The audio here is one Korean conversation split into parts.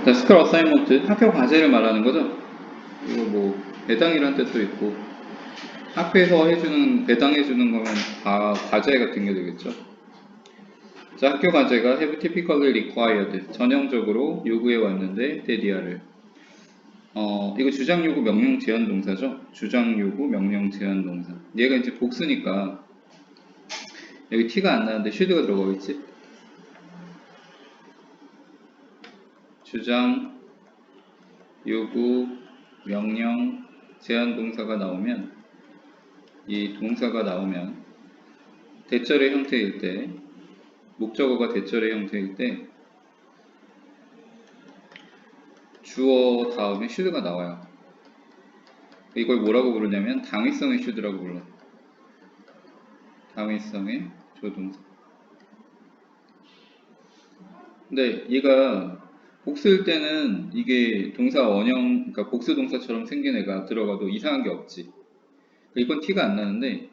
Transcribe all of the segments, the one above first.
자, 스쿨 어사이먼트, 학교 과제를 말하는 거죠. 이거 뭐 배당이란 뜻도 있고 학교에서 해주는 배당해주는 거면 다 과제 같은 게 되겠죠. 자, 학교 과제가 have typically required 전형적으로 요구해 왔는데 데디아를 이거 주장 요구 명령 제한 동사죠. 주장 요구 명령 제한 동사. 얘가 이제 복수니까 여기 T가 안 나는데 should가 들어가겠지. 주장 요구 명령 제한 동사가 나오면 이 동사가 나오면 대절의 형태일 때 목적어가 대절의 형태일 때 주어 다음에 should가 나와요. 이걸 뭐라고 부르냐면 당위성의 should라고 불러. 당위성의 조동사. 근데 얘가 복수일 때는 이게 동사 원형, 그러니까 복수 동사처럼 생긴 애가 들어가도 이상한 게 없지. 이건 티가 안 나는데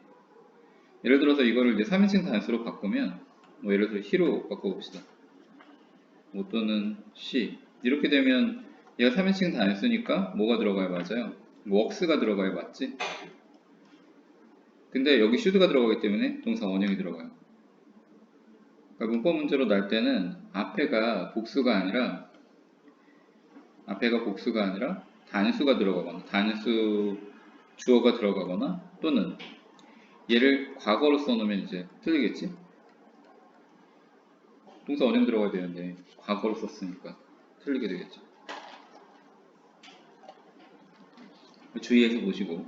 예를 들어서 이거를 이제 3인칭 단수로 바꾸면 뭐 예를 들어서 he로 바꿔봅시다. 뭐 또는 she 이렇게 되면 얘가 3인칭 단수니까 뭐가 들어가야 맞아요? works가 들어가야 맞지? 근데 여기 should가 들어가기 때문에 동사 원형이 들어가요. 그러니까 문법 문제로 날 때는 앞에가 복수가 아니라 단수가 들어가거나 단수 주어가 들어가거나 또는 얘를 과거로 써놓으면 이제 틀리겠지? 동사 원형 들어가야 되는데 과거로 썼으니까 틀리게 되겠죠. 주의해서 보시고.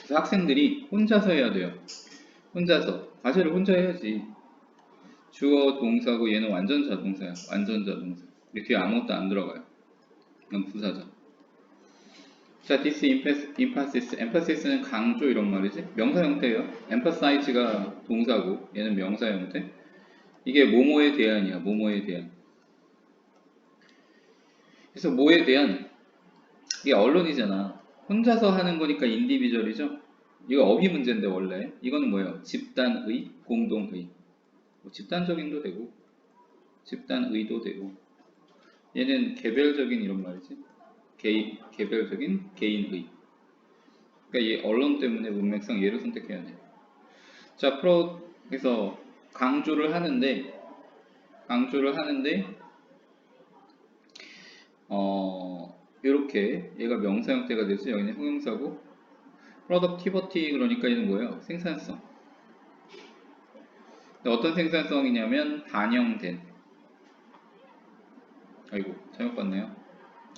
그래서 학생들이 혼자서 해야 돼요. 혼자서 과제를 혼자 해야지. 주어 동사고 얘는 완전 자동사야. 완전 자동사. 뒤에 아무것도 안 들어가요. 이건 부사죠. 자, this emphasis. emphasis는 강조 이런 말이지. 명사 형태예요. emphasize가 동사고 얘는 명사 형태. 이게 뭐뭐에 대한이야. 뭐뭐에 대한. 그래서 뭐에 대한 이게 언론이잖아. 혼자서 하는 거니까 인디비주얼이죠. 이거 어휘 문제인데 원래 이거는 뭐예요? 집단의, 공동의. 뭐 집단적인도 되고 집단의도 되고 얘는 개별적인 이런 말이지. 개별적인 개인의. 그러니까 이 언론 때문에 문맥상 얘를 선택해야 돼. 자, 프로에서 강조를 하는데 이렇게 얘가 명사 형태가 되죠. 여기는 형용사고 productivity 그러니까 얘는 뭐예요? 생산성. 어떤 생산성이냐면 반영된. 아이고 잘못 봤네요.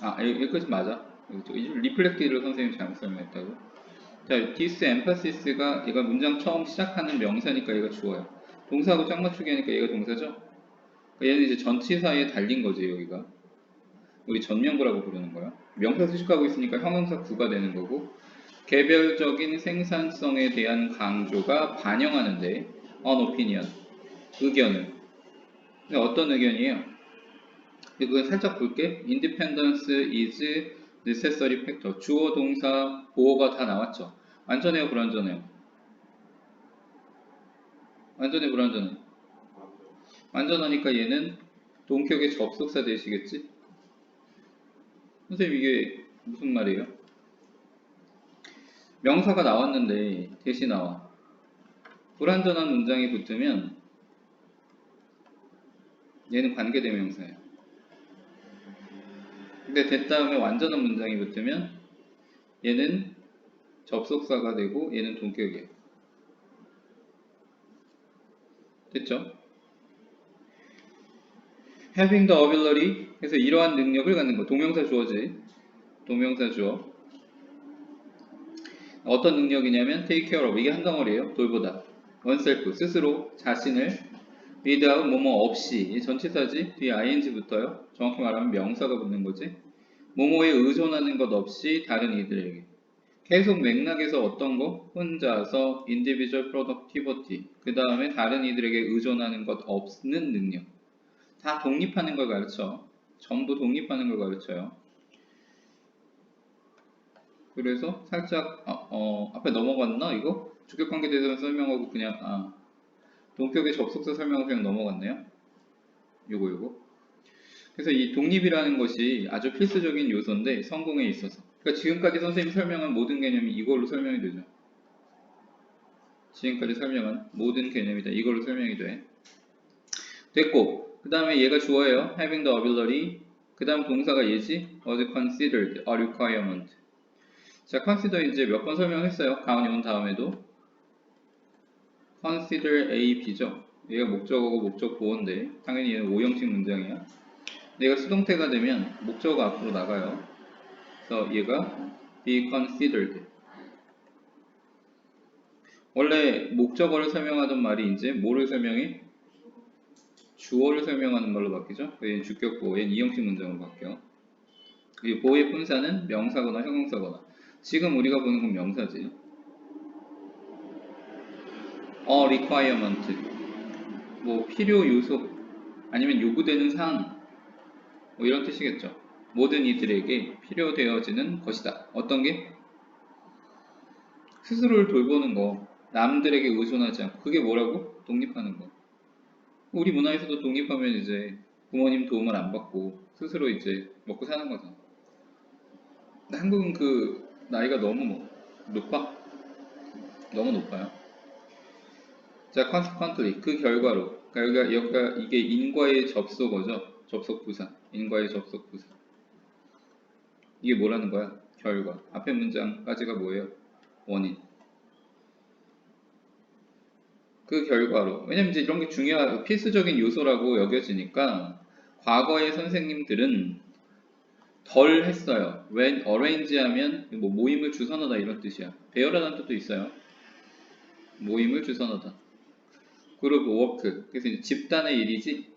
여기까지 맞아. 리플렉티드를 선생님이 잘못 설명했다고. 자, this emphasis가 얘가 문장 처음 시작하는 명사니까 얘가 주어요. 동사하고 짝 맞추기 하니까 얘가 동사죠. 그러니까 얘는 이제 전치사에 달린 거지 여기가. 우리 전명구라고 부르는 거야. 명사 수식하고 있으니까 형용사 구가 되는 거고 개별적인 생산성에 대한 강조가 반영하는데 on opinion 의견을. 근데 어떤 의견이에요? 이거 살짝 볼게. Independence is necessary factor. 주어, 동사, 보어가 다 나왔죠. 완전해요, 불완전해요? 완전해, 불완전해? 완전하니까 얘는 동격의 접속사 되시겠지? 선생님 이게 무슨 말이에요? 명사가 나왔는데 대시 나와. 불완전한 문장이 붙으면 얘는 관계대명사예요. 근데 된 다음에 완전한 문장이 붙으면 얘는 접속사가 되고 얘는 동격이에요. 됐죠? having the ability 해서 이러한 능력을 갖는 거. 동명사 주어지. 동명사 주어. 어떤 능력이냐면 take care of 이게 한 덩어리예요. 돌보다. oneself 스스로 자신을 without 뭐뭐 없이 전치사지 뒤에 ing 붙어요. 정확히 말하면 명사가 붙는 거지. 뭐뭐에 의존하는 것 없이 다른 이들에게. 계속 맥락에서 어떤 거? 혼자서 individual productivity 그 다음에 다른 이들에게 의존하는 것 없는 능력. 다 독립하는 걸 가르쳐. 전부 독립하는 걸 가르쳐요. 그래서 살짝 앞에 넘어갔나 이거? 주격관계 대상 설명하고 그냥 동격의 접속사 설명하고 그냥 넘어갔네요. 요거 그래서 이 독립이라는 것이 아주 필수적인 요소인데 성공에 있어서. 그러니까 지금까지 선생님이 설명한 모든 개념이 이걸로 설명이 되죠. 지금까지 설명한 모든 개념이 다 이걸로 설명이 돼. 됐고, 그 다음에 얘가 주어예요. having the ability. 그 다음 동사가 얘지. was considered a requirement. 자, consider 이제 몇 번 설명했어요. 가운이 온 다음에도. consider A, B죠. 얘가 목적어고 목적 보어인데 당연히 얘는 5형식 문장이야. 얘가 수동태가 되면 목적어가 앞으로 나가요. 그래서 얘가 be considered. 원래 목적어를 설명하던 말이 이제 뭐를 설명해? 주어를 설명하는 말로 바뀌죠. 얘는 주격 보호, 얘는 2형식 문장으로 바뀌어. 그리고 보호의 분사는 명사거나 형용사거나. 지금 우리가 보는 건 명사지. requirement. 뭐 필요 요소 아니면 요구되는 사항 뭐 이런 뜻이겠죠. 모든 이들에게 필요되어지는 것이다. 어떤 게? 스스로를 돌보는 거, 남들에게 의존하지 않고. 그게 뭐라고? 독립하는 거. 우리 문화에서도 독립하면 이제 부모님 도움을 안 받고 스스로 이제 먹고 사는 거잖아. 근데 한국은 그 나이가 너무 높아? 너무 높아요. 자, consequently 그 결과로 그러니까 여기가 이게 인과의 접속어죠. 접속 부사. 인과의 접속 부사. 이게 뭐라는 거야? 결과. 앞에 문장까지가 뭐예요? 원인. 그 결과로. 왜냐면 이제 이런 게 중요한 필수적인 요소라고 여겨지니까 과거의 선생님들은 덜 했어요. when arrange 하면 뭐 모임을 주선하다 이런 뜻이야. 배열하다는 뜻도 있어요. 모임을 주선하다. 그룹 워크. 그래서 이제 집단의 일이지.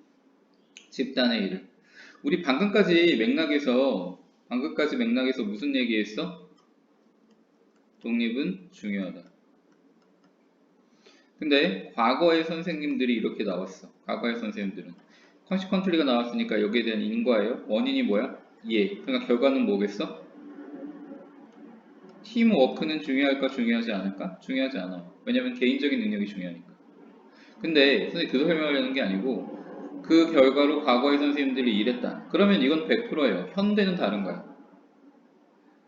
집단의 일을. 우리 방금까지 맥락에서 무슨 얘기했어? 독립은 중요하다. 근데 과거의 선생님들이 이렇게 나왔어. 과거의 선생님들은 consequently가 나왔으니까 여기에 대한 인과예요. 원인이 뭐야? 예. 그러니까 결과는 뭐겠어? 팀워크는 중요할까 중요하지 않을까? 중요하지 않아. 왜냐면 개인적인 능력이 중요하니까. 근데 선생님이 그 설명하려는 게 아니고 그 결과로 과거의 선생님들이 이랬다. 그러면 이건 100%예요. 현대는 다른 거야.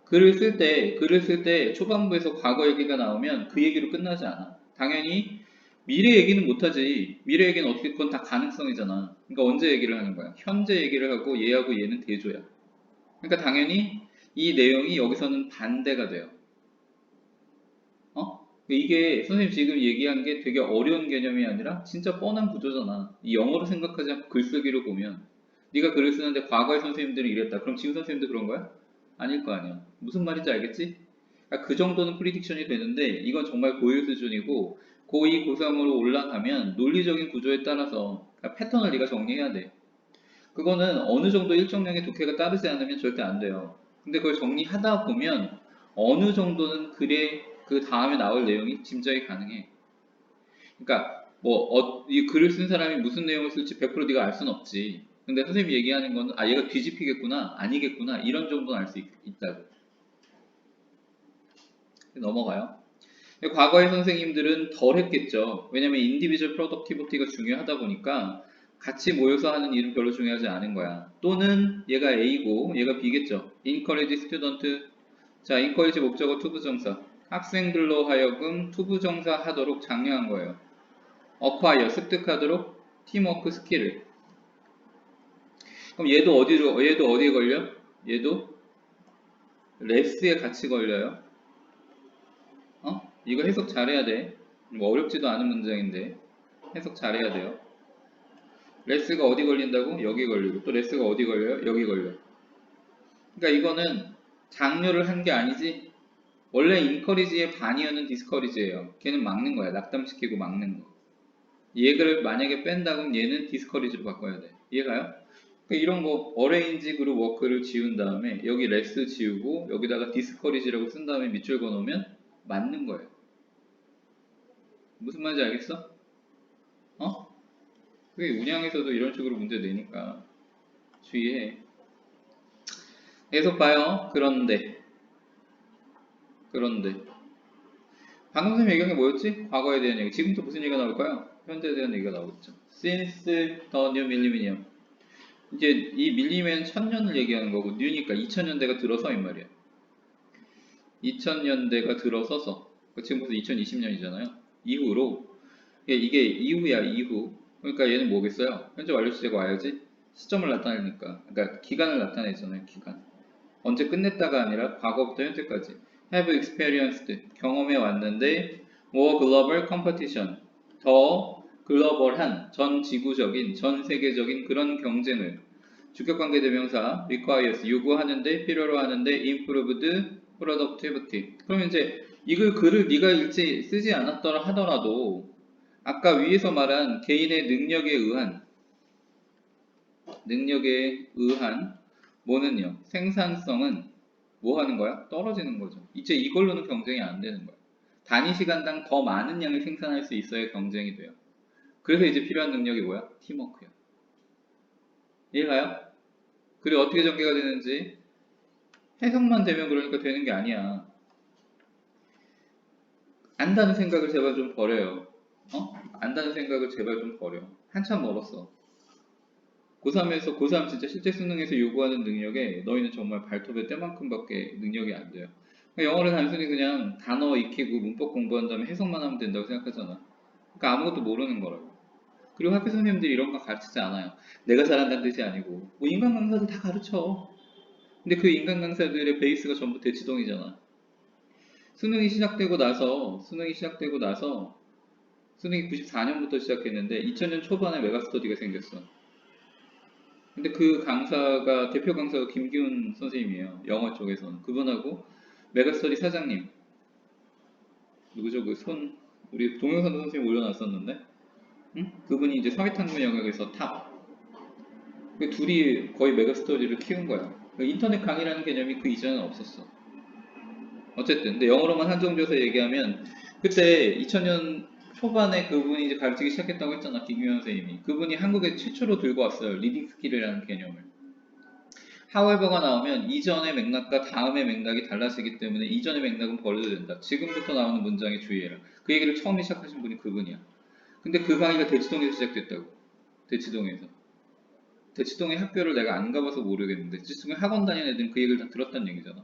글을 쓸 때 초반부에서 과거 얘기가 나오면 그 얘기로 끝나지 않아. 당연히 미래 얘기는 못하지. 미래 얘기는 어떻게 그건 다 가능성이잖아. 그러니까 언제 얘기를 하는 거야? 현재 얘기를 하고 얘하고 얘는 대조야. 그러니까 당연히 이 내용이 여기서는 반대가 돼요. 이게 선생님 지금 얘기한 게 되게 어려운 개념이 아니라 진짜 뻔한 구조잖아. 이 영어로 생각하지 않고 글쓰기로 보면 네가 글을 쓰는데 과거의 선생님들이 이랬다. 그럼 지금 선생님도 그런 거야? 아닐 거 아니야. 무슨 말인지 알겠지? 그러니까 그 정도는 프리딕션이 되는데 이건 정말 고유 수준이고 고2, 고3으로 올라가면 논리적인 구조에 따라서 그러니까 패턴을 네가 정리해야 돼. 그거는 어느 정도 일정량의 독해가 따르지 않으면 절대 안 돼요. 근데 그걸 정리하다 보면 어느 정도는 글의 그 다음에 나올 내용이 짐작이 가능해. 그러니까 이 글을 쓴 사람이 무슨 내용을 쓸지 100% 네가 알 수는 없지. 근데 선생님이 얘기하는 거는 얘가 뒤집히겠구나, 아니겠구나 이런 정도는 알 수 있다고. 넘어가요. 과거의 선생님들은 덜 했겠죠. 왜냐면 인디비주얼 프로덕티비티가 중요하다 보니까 같이 모여서 하는 일은 별로 중요하지 않은 거야. 또는 얘가 A고 얘가 B겠죠. encourage student. 자, encourage 목적어 투부정사. 학생들로 하여금 투부정사 하도록 장려한 거예요. acquire 습득하도록 팀워크 스킬을. 그럼 얘도 어디에 걸려? 얘도 레스에 같이 걸려요. 이거 해석 잘해야 돼. 뭐 어렵지도 않은 문장인데 해석 잘해야 돼요. 레스가 어디 걸린다고? 여기 걸리고 또 레스가 어디 걸려요? 여기 걸려. 그러니까 이거는 장려를 한 게 아니지. 원래 인커리지의 반이어는 디스커리지예요. 걔는 막는 거야. 낙담시키고 막는 거. 얘를 만약에 뺀다면 얘는 디스커리지로 바꿔야 돼. 이해가요? 그러니까 이런 거 어레인지 그룹 워크를 지운 다음에 여기 레스 지우고 여기다가 디스커리지라고 쓴 다음에 밑줄 그어놓으면 맞는 거예요. 무슨 말인지 알겠어? 그게 운양에서도 이런 식으로 문제 내니까 주의해. 계속 봐요. 그런데 방금 선생님 얘기한 게 뭐였지? 과거에 대한 얘기. 지금부터 무슨 얘기가 나올까요? 현재에 대한 얘기가 나오겠죠. Since the new millennium. 이제 이 밀리면 1000년을 얘기하는 거고 뉴니까 2000년대가 들어서 이 말이야. 2000년대가 들어서서 지금 벌써 2020년이잖아요. 이후로 이게 이후야 이후. 그러니까 얘는 뭐겠어요? 현재 완료 시제가 와야지 시점을 나타내니까. 그러니까 기간을 나타내잖아요. 기간. 언제 끝냈다가 아니라 과거부터 현재까지. have experienced 경험해 왔는데 more global competition 더 글로벌한 전 지구적인 전 세계적인 그런 경쟁을 주격관계 대명사 requires 요구하는데 필요로 하는데 improved productivity. 그럼 이제 이걸 글을 네가 읽지 쓰지 않았더라 하더라도 아까 위에서 말한 개인의 능력에 의한 뭐는요? 생산성은 뭐 하는 거야? 떨어지는 거죠. 이제 이걸로는 경쟁이 안 되는 거야. 단위 시간당 더 많은 양을 생산할 수 있어야 경쟁이 돼요. 그래서 이제 필요한 능력이 뭐야? 팀워크야. 이해가요? 그리고 어떻게 전개가 되는지 해석만 되면 그러니까 되는 게 아니야. 안다는 생각을 제발 좀 버려요. 안다는 생각을 제발 좀 버려. 한참 멀었어. 고3에서 고3 진짜 실제 수능에서 요구하는 능력에 너희는 정말 발톱의 때만큼밖에 능력이 안 돼요. 그러니까 영어를 단순히 그냥 단어 익히고 문법 공부한 다음에 해석만 하면 된다고 생각하잖아. 그러니까 아무것도 모르는 거라고. 그리고 학교 선생님들이 이런 거 가르치지 않아요. 내가 잘한다는 뜻이 아니고 뭐 인간 강사들 다 가르쳐. 근데 그 인간 강사들의 베이스가 전부 대치동이잖아. 수능이 시작되고 나서 수능이 94년부터 시작했는데 2000년 초반에 메가스터디가 생겼어. 근데 그 강사가 대표 강사가 김기훈 선생님이에요. 영어 쪽에서는 그분하고 메가스터디 사장님 누구죠? 우리 동영상 선생님 올려놨었는데 응? 그분이 이제 사회탐구 영역에서 탑. 그 둘이 거의 메가스터디를 키운 거야. 그 인터넷 강의라는 개념이 그 이전에는 없었어. 어쨌든 근데 영어로만 한정지어서 얘기하면 그때 2000년 초반에 그분이 이제 가르치기 시작했다고 했잖아. 김규현 선생님이. 그분이 한국에 최초로 들고 왔어요. 리딩 스킬이라는 개념을. however가 나오면 이전의 맥락과 다음의 맥락이 달라지기 때문에 이전의 맥락은 버려도 된다. 지금부터 나오는 문장에 주의해라. 그 얘기를 처음에 시작하신 분이 그분이야. 근데 그 강의가 대치동에서 시작됐다고. 대치동에서. 대치동의 학교를 내가 안 가봐서 모르겠는데 대치동에 학원 다니는 애들은 그 얘기를 다 들었다는 얘기잖아.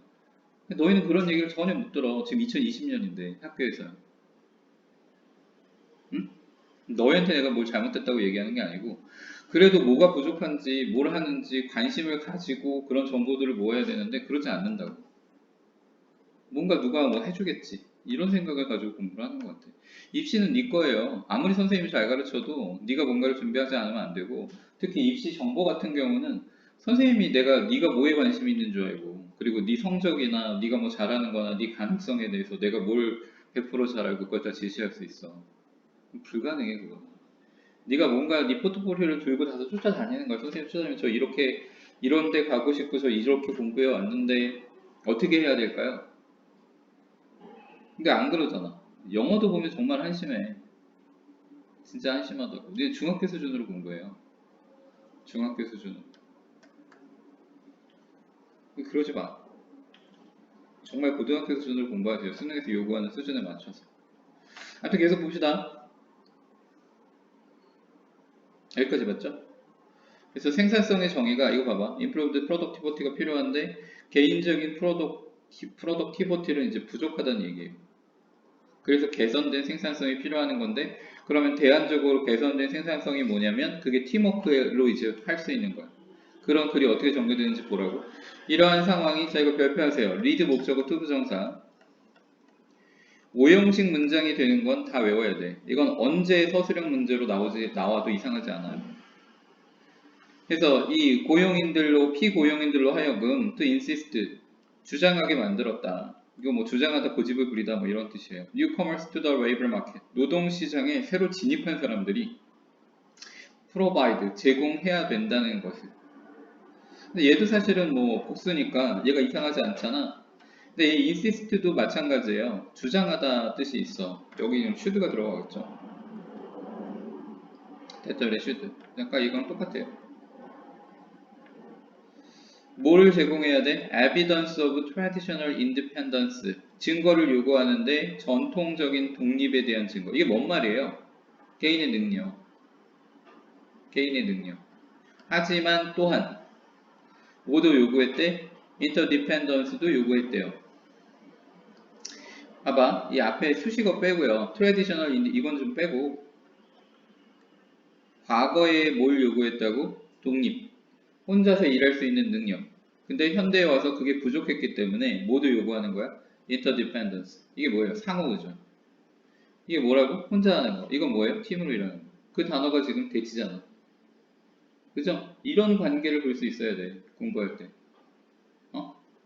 너희는 그런 얘기를 전혀 못 들어. 지금 2020년인데 학교에서. 응? 너희한테 내가 뭘 잘못됐다고 얘기하는 게 아니고 그래도 뭐가 부족한지 뭘 하는지 관심을 가지고 그런 정보들을 모아야 되는데 그러지 않는다고. 뭔가 누가 뭐 해주겠지. 이런 생각을 가지고 공부를 하는 것 같아. 입시는 네 거예요. 아무리 선생님이 잘 가르쳐도 네가 뭔가를 준비하지 않으면 안 되고 특히 입시 정보 같은 경우는 선생님이 네가 뭐에 관심이 있는 줄 알고 그리고 네 성적이나 네가 뭐 잘하는 거나 네 가능성에 대해서 내가 뭘 100% 잘 알고 그걸 다 제시할 수 있어. 불가능해 그거. 네가 뭔가 네 포트폴리오를 들고 다서 쫓아다니는 거야. 선생님 쫓아다니면 저 이렇게 이런 데 가고 싶고 저 이렇게 공부해 왔는데 어떻게 해야 될까요? 근데 안 그러잖아. 영어도 보면 정말 한심해. 진짜 한심하다고. 이제 중학교 수준으로 공부해요. 중학교 수준. 그러지 마. 정말 고등학교 수준으로 공부하세요. 수능에서 요구하는 수준에 맞춰서. 하여튼 계속 봅시다. 여기까지 봤죠? 그래서 생산성의 정의가 이거 봐봐. improved productivity가 필요한데 개인적인 productivity는 이제 부족하다는 얘기예요. 그래서 개선된 생산성이 필요한 건데 그러면 대안적으로 개선된 생산성이 뭐냐면 그게 팀워크로 이제 할 수 있는 거야. 그런 글이 어떻게 전개되는지 보라고. 이러한 상황이 자 이거 별표하세요. 리드 목적어 투부정사 5형식 문장이 되는 건 다 외워야 돼. 이건 언제 서술형 문제로 나와도 이상하지 않아요. 그래서 이 고용인들로 피고용인들로 하여금 to insist 주장하게 만들었다. 이거 뭐 주장하다 고집을 부리다 뭐 이런 뜻이에요. Newcomers to the labor market 노동시장에 새로 진입한 사람들이 provide 제공해야 된다는 것을. 근데 얘도 사실은 뭐 복수니까 얘가 이상하지 않잖아. 근데 이 insist도 마찬가지예요. 주장하다 뜻이 있어. 여기는 should가 들어가겠죠. 대절에 should. 약간 이거랑 똑같아요. 뭘 제공해야 돼? Evidence of traditional independence. 증거를 요구하는데 전통적인 독립에 대한 증거. 이게 뭔 말이에요? 개인의 능력. 개인의 능력. 하지만 또한 모두 요구했대. interdependence도 요구했대요. 봐봐, 이 앞에 수식어 빼고요. traditional 이건 좀 빼고 과거에 뭘 요구했다고? 독립. 혼자서 일할 수 있는 능력. 근데 현대에 와서 그게 부족했기 때문에 모두 요구하는 거야. interdependence. 이게 뭐예요? 상호의존. 이게 뭐라고? 혼자 하는 거. 이건 뭐예요? 팀으로 일하는 거. 그 단어가 지금 대치잖아. 그죠? 이런 관계를 볼 수 있어야 돼. 공부할 때.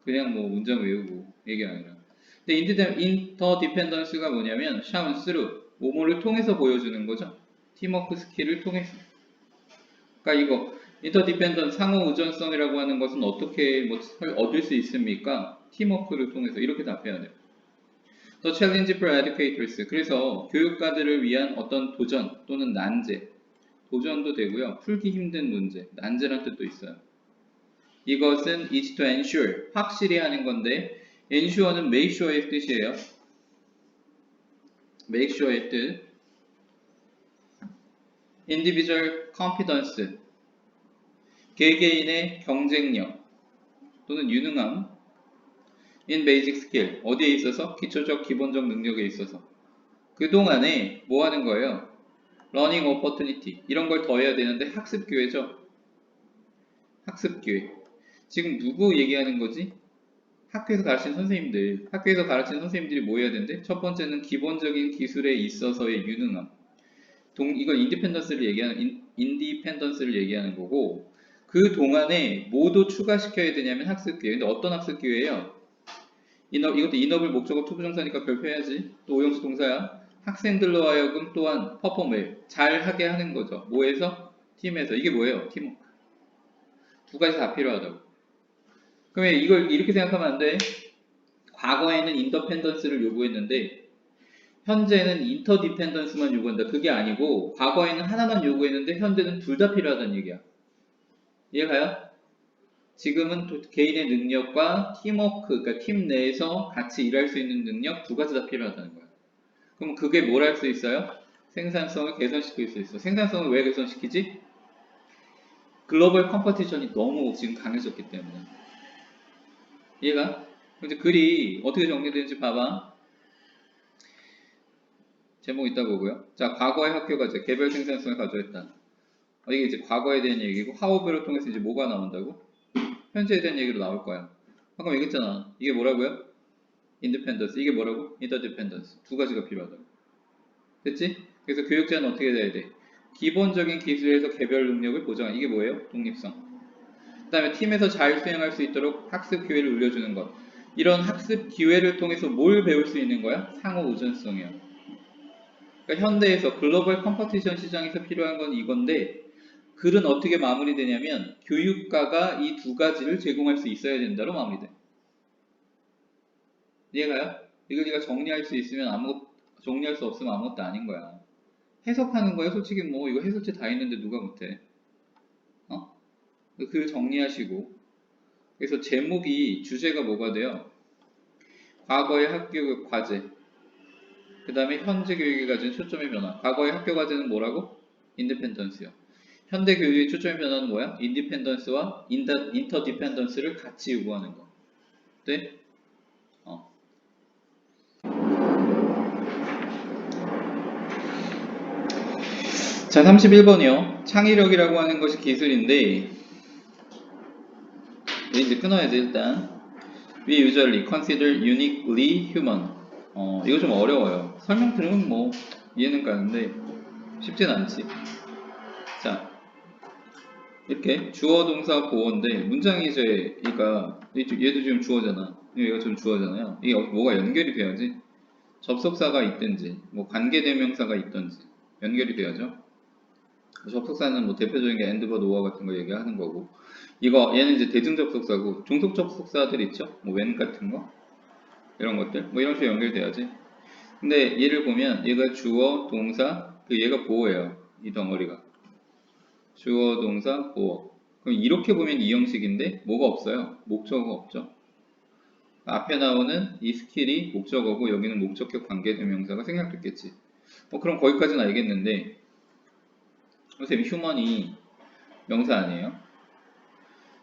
그냥 뭐 문장 외우고 얘기 아니라. 근데 interdependence가 뭐냐면 shown through. 뭐뭐를 통해서 보여주는 거죠. 팀워크 스킬을 통해서. 그러니까 이거 interdependent 상호 의존성이라고 하는 것은 어떻게 뭐 얻을 수 있습니까? 팀워크를 통해서 이렇게 답해야 돼요. The challenge for educators. 그래서 교육가들을 위한 어떤 도전 또는 난제. 도전도 되고요. 풀기 힘든 문제. 난제란 뜻도 있어요. 이것은 is to ensure. 확실히 하는 건데 ensure는 make sure의 뜻이에요. make sure의 뜻. individual competence. 개개인의 경쟁력 또는 유능함. in basic skill. 어디에 있어서? 기초적 기본적 능력에 있어서. 그동안에 뭐 하는 거예요? learning opportunity. 이런 걸 더해야 되는데 학습 기회죠. 학습 기회. 지금 누구 얘기하는 거지? 학교에서 가르치는 선생님들. 학교에서 가르치는 선생님들이 뭐 해야 되는데? 첫 번째는 기본적인 기술에 있어서의 유능함. 이건 인디펜던스를 얘기하는 거고, 그 동안에 뭐도 추가시켜야 되냐면 학습 기회. 근데 어떤 학습 기회예요? 이것도 인업을 목적어 투부정사니까 별표해야지. 또 오형식 동사야. 학생들로 하여금 또한 퍼포먼을 잘 하게 하는 거죠. 뭐에서? 팀에서. 이게 뭐예요? 팀워크. 두 가지 다 필요하다고. 그러면 이걸 이렇게 생각하면 안 돼. 과거에는 인더펜던스를 요구했는데 현재는 인터디펜던스만 요구한다. 그게 아니고 과거에는 하나만 요구했는데 현재는 둘 다 필요하다는 얘기야. 이해가요? 지금은 개인의 능력과 팀워크, 그러니까 팀 내에서 같이 일할 수 있는 능력 두 가지 다 필요하다는 거야. 그럼 그게 뭘 할 수 있어요? 생산성을 개선시킬 수 있어. 생산성을 왜 개선시키지? 글로벌 컴퍼티션이 너무 지금 강해졌기 때문에. 이해가? 이제 글이 어떻게 정리되는지 봐봐. 제목 이따 보고요. 자, 과거의 학교가 이제 개별 생산성을 가져했다. 이게 이제 과거에 대한 얘기고, 하우별을 통해서 이제 뭐가 나온다고? 현재에 대한 얘기로 나올 거야. 방금 얘기했잖아. 이게 뭐라고요? 인디펜던스. 이게 뭐라고? 인터디펜던스. 두 가지가 필요하다고. 됐지? 그래서 교육자는 어떻게 돼야 돼? 기본적인 기술에서 개별 능력을 보장한. 이게 뭐예요? 독립성. 그 다음에 팀에서 잘 수행할 수 있도록 학습 기회를 올려주는 것. 이런 학습 기회를 통해서 뭘 배울 수 있는 거야? 상호 의존성이야. 그러니까 현대에서 글로벌 컴퍼티션 시장에서 필요한 건 이건데 글은 어떻게 마무리되냐면 교육가가 이 두 가지를 제공할 수 있어야 된다로 마무리돼. 이해가요? 이걸 네가 정리할 수 있으면 정리할 수 없으면 아무것도 아닌 거야. 해석하는 거야. 솔직히 뭐 이거 해설지 다 있는데 누가 못해. 글 정리하시고. 그래서 제목이 주제가 뭐가 돼요? 과거의 학교 과제. 그 다음에 현재 교육이 가진 초점의 변화. 과거의 학교 과제는 뭐라고? 인디펜던스요. 현대 교육의 초점의 변화는 뭐야? 인디펜던스와 인터디펜던스를 같이 요구하는 거. 네? 자, 31번이요. 창의력이라고 하는 것이 기술인데 이제 끊어야지 일단. We usually consider uniquely human. 이거 좀 어려워요. 설명 들으면 뭐 이해는 가는데 쉽진 않지. 자, 이렇게 주어 동사 보어인데 문장이 이제 얘도 지금 주어잖아. 얘가 좀 주어잖아요. 이게 뭐가 연결이 돼야지. 접속사가 있든지 뭐 관계대명사가 있든지 연결이 돼야죠. 접속사는 뭐 대표적인 게 and, but, or 같은 거 얘기하는 거고, 얘는 이제 대중 접속사고 종속 접속사들 있죠. 뭐 when 같은 거 이런 것들 뭐 이런 식으로 연결돼야지. 근데 얘를 보면 얘가 주어 동사 얘가 보어예요. 이 덩어리가 주어 동사 보어. 그럼 이렇게 보면 이 형식인데 뭐가 없어요? 목적어가 없죠. 앞에 나오는 이 스킬이 목적어고 여기는 목적격 관계대명사가 생략됐겠지. 그럼 거기까지는 알겠는데 선생님 휴먼이 명사 아니에요?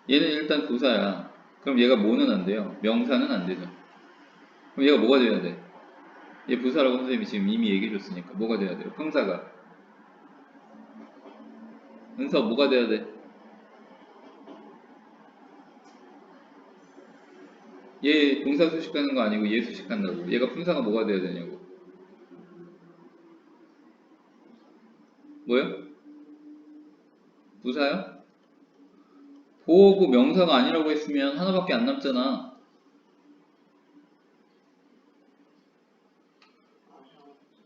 얘는 일단 부사야. 그럼 얘가 뭐는 안 돼요? 명사는 안 되죠. 그럼 얘가 뭐가 돼야 돼? 얘 부사라고 선생님이 지금 이미 얘기해 줬으니까 뭐가 돼야 돼요? 형사가. 은서 뭐가 돼야 돼? 얘 동사 수식하는 거 아니고 얘 수식한다고. 얘가 품사가 뭐가 돼야 되냐고. 뭐요? 부사요? 보어고 명사가 아니라고 했으면 하나밖에 안 남잖아.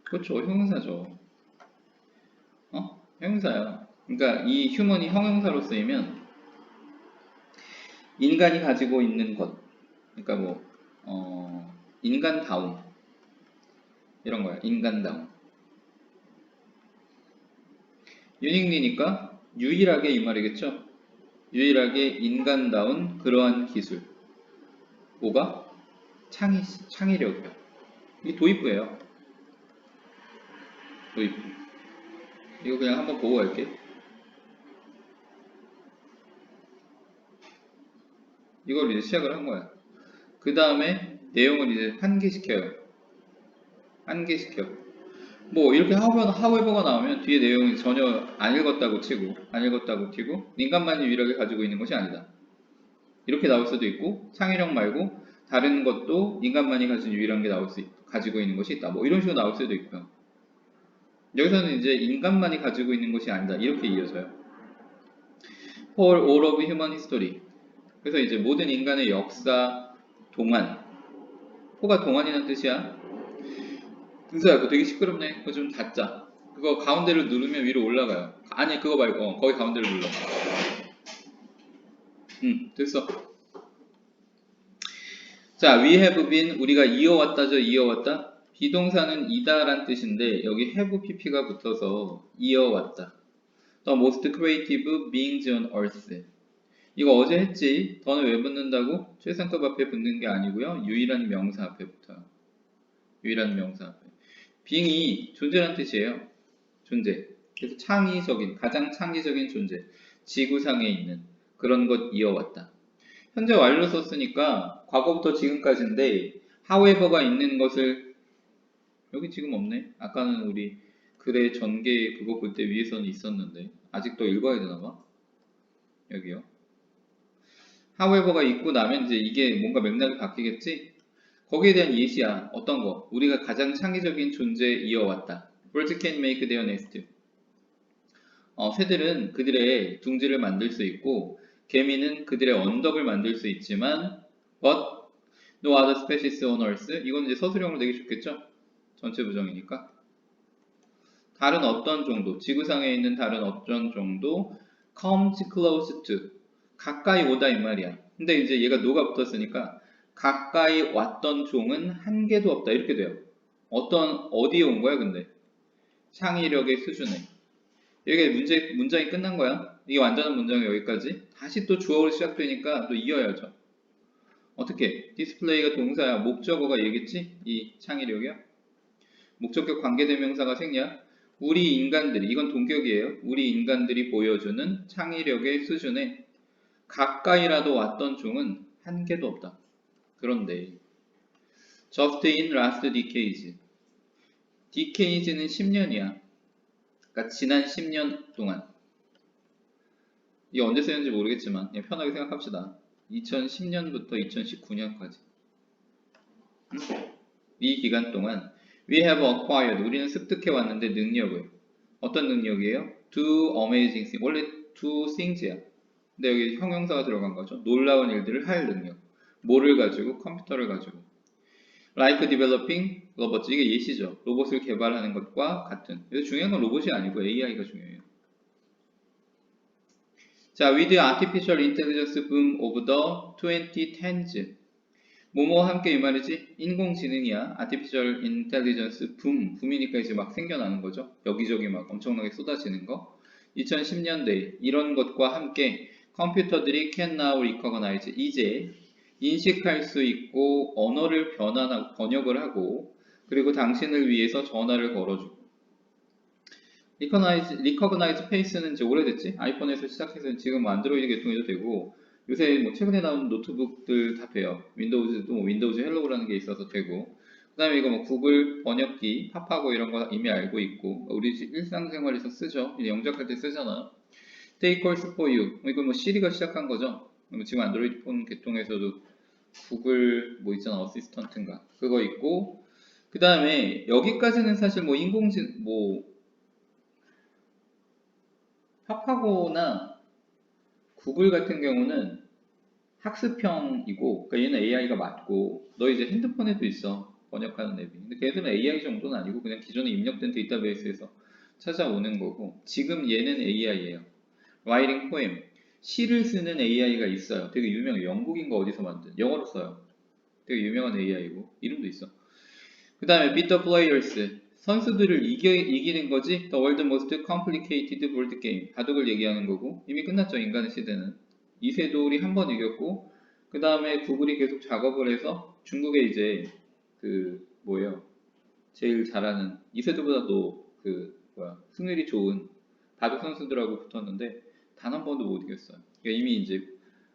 그렇죠. 형용사죠. 형용사야. 그러니까 이 휴먼이 형용사로 쓰이면 인간이 가지고 있는 것. 그러니까 뭐 인간다움 이런 거야. 인간다움. 유닉리니까 유일하게 이 말이겠죠. 유일하게 인간다운 그러한 기술. 뭐가? 창의력이야. 이게 도입부예요. 도입부. 이거 그냥 한번 보고 갈게. 이걸 이제 시작을 한 거야. 그 다음에 내용을 이제 한계시켜요. 한계시켜. 뭐 이렇게 하우에버가 나오면 뒤에 내용이 전혀 안 읽었다고 치고 안 읽었다고 튀고 인간만이 유일하게 가지고 있는 것이 아니다. 이렇게 나올 수도 있고 창의력 말고 다른 것도 인간만이 가진 유일한 게 가지고 있는 것이 있다. 뭐 이런 식으로 나올 수도 있고요. 여기서는 이제 인간만이 가지고 있는 것이 아니다. 이렇게 이어져요. For all of human history. 그래서 이제 모든 인간의 역사 동안. 호가 동안이라는 뜻이야. 등사야, 그거 되게 시끄럽네. 그거 좀 닫자. 그거 가운데를 누르면 위로 올라가요. 아니, 그거 말고, 거기 가운데를 눌러. 됐어. 자, we have been, 우리가 이어왔다죠, 이어왔다. 비동사는 이다란 뜻인데, 여기 have pp가 붙어서 이어왔다. The most creative beings on earth. 이거 어제 했지. 더는 왜 붙는다고? 최상급 앞에 붙는 게 아니고요. 유일한 명사 앞에 붙어요. 유일한 명사 앞에. being이 존재란 뜻이에요. 존재. 그래서 창의적인, 가장 창의적인 존재. 지구상에 있는 그런 것 이어왔다. 현재 완료 썼으니까 과거부터 지금까지인데 however가 있는 것을 여기 지금 없네. 아까는 우리 글의 전개 그거 볼 때 위에서는 있었는데 아직도 읽어야 되나봐. 여기요. however가 있고 나면 이제 이게 뭔가 맥락이 바뀌겠지? 거기에 대한 예시야. 어떤 거? 우리가 가장 창의적인 존재 이어왔다. Birds can make their nest. 새들은 그들의 둥지를 만들 수 있고 개미는 그들의 언덕을 만들 수 있지만 but no other species on earth. 이건 이제 서술형으로 되게 좋겠죠? 전체 부정이니까. 다른 어떤 정도, 지구상에 있는 다른 어떤 정도 comes close to. 가까이 오다 이 말이야. 근데 이제 얘가 no가 붙었으니까 가까이 왔던 종은 한 개도 없다 이렇게 돼요. 어디에 온 거야 근데? 창의력의 수준에. 여기 문장이 끝난 거야. 이게 완전한 문장이 여기까지. 다시 또 주어로 시작되니까 또 이어야죠. 어떻게? 디스플레이가 동사야. 목적어가 얘겠지? 이 창의력이야. 목적격 관계대명사가 생략. 우리 인간들이, 이건 동격이에요. 우리 인간들이 보여주는 창의력의 수준에 가까이라도 왔던 종은 한 개도 없다. 그런데 just in last decades. decades는 10년이야. 그러니까 지난 10년 동안. 이게 언제 쓰였는지 모르겠지만 편하게 생각합시다. 2010년부터 2019년까지 이 기간 동안 we have acquired 우리는 습득해 왔는데 능력을 어떤 능력이에요? do amazing things 원래 do things야. 근데 여기 형용사가 들어간 거죠. 놀라운 일들을 할 능력. 뭐를 가지고? 컴퓨터를 가지고. like developing robots 이게 예시죠. 로봇을 개발하는 것과 같은. 그래서 중요한 건 로봇이 아니고 AI가 중요해요. 자, with the artificial intelligence boom of the 2010s. 뭐뭐와 함께 이 말이지? 인공지능이야. artificial intelligence boom. 붐이니까 이제 막 생겨나는 거죠. 여기저기 막 엄청나게 쏟아지는 거. 2010년대 이런 것과 함께 컴퓨터들이 can now recognize. 이제 인식할 수 있고 언어를 번역을 하고 그리고 당신을 위해서 전화를 걸어주고 리커그나이즈 페이스는 이제 오래됐지? 아이폰에서 시작해서 지금 안드로이드 계통에도 되고 요새 뭐 최근에 나온 노트북들 다 돼요. 윈도우즈도 뭐 윈도우즈 헬로우라는 게 있어서 되고 그 다음에 이거 뭐 구글 번역기, 팝하고 이런 거 이미 알고 있고 우리 일상생활에서 쓰죠. 영작할 때 쓰잖아. Take calls for you. 이거 뭐 시리가 시작한 거죠. 지금 안드로이드 폰 계통에서도 구글 뭐 있잖아 어시스턴트인가 그거 있고 그 다음에 여기까지는 사실 뭐 인공지능 뭐 팝하고나 구글 같은 경우는 학습형이고 그러니까 얘는 AI가 맞고 너 이제 핸드폰에도 있어 번역하는 앱이 근데 걔들은 AI 정도는 아니고 그냥 기존에 입력된 데이터베이스에서 찾아오는 거고 지금 얘는 AI예요. Writing poem 시를 쓰는 AI가 있어요. 되게 유명해. 영국인가 어디서 만든 영어로 써요. 되게 유명한 AI고 이름도 있어. 그 다음에 beat the players 선수들을 이기는 거지 the world most complicated board game 바둑을 얘기하는 거고 이미 끝났죠. 인간의 시대는 이세돌이 한 번 이겼고 그 다음에 구글이 계속 작업을 해서 중국에 이제 그 뭐예요 제일 잘하는 이세돌보다도 그 뭐야 승률이 좋은 바둑 선수들하고 붙었는데 단 한 번도 못 이겼어요. 그러니까 이미 이제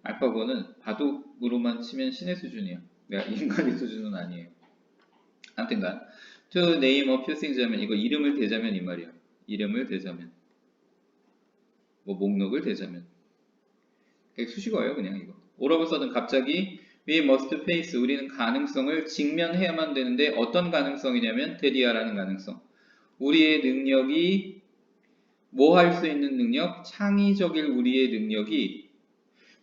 알파고는 바둑으로만 치면 신의 수준이야. 그러니까 인간의 수준은 아니에요. 아무튼간 to name a few things 하면 이거 이름을 대자면 이 말이야. 이름을 대자면 뭐 목록을 대자면 수식어예요 그냥 이거. all of a sudden 갑자기 we must face 우리는 가능성을 직면해야만 되는데 어떤 가능성이냐면 대리아라는 가능성. 우리의 능력이 뭐 할 수 있는 능력? 창의적일 우리의 능력이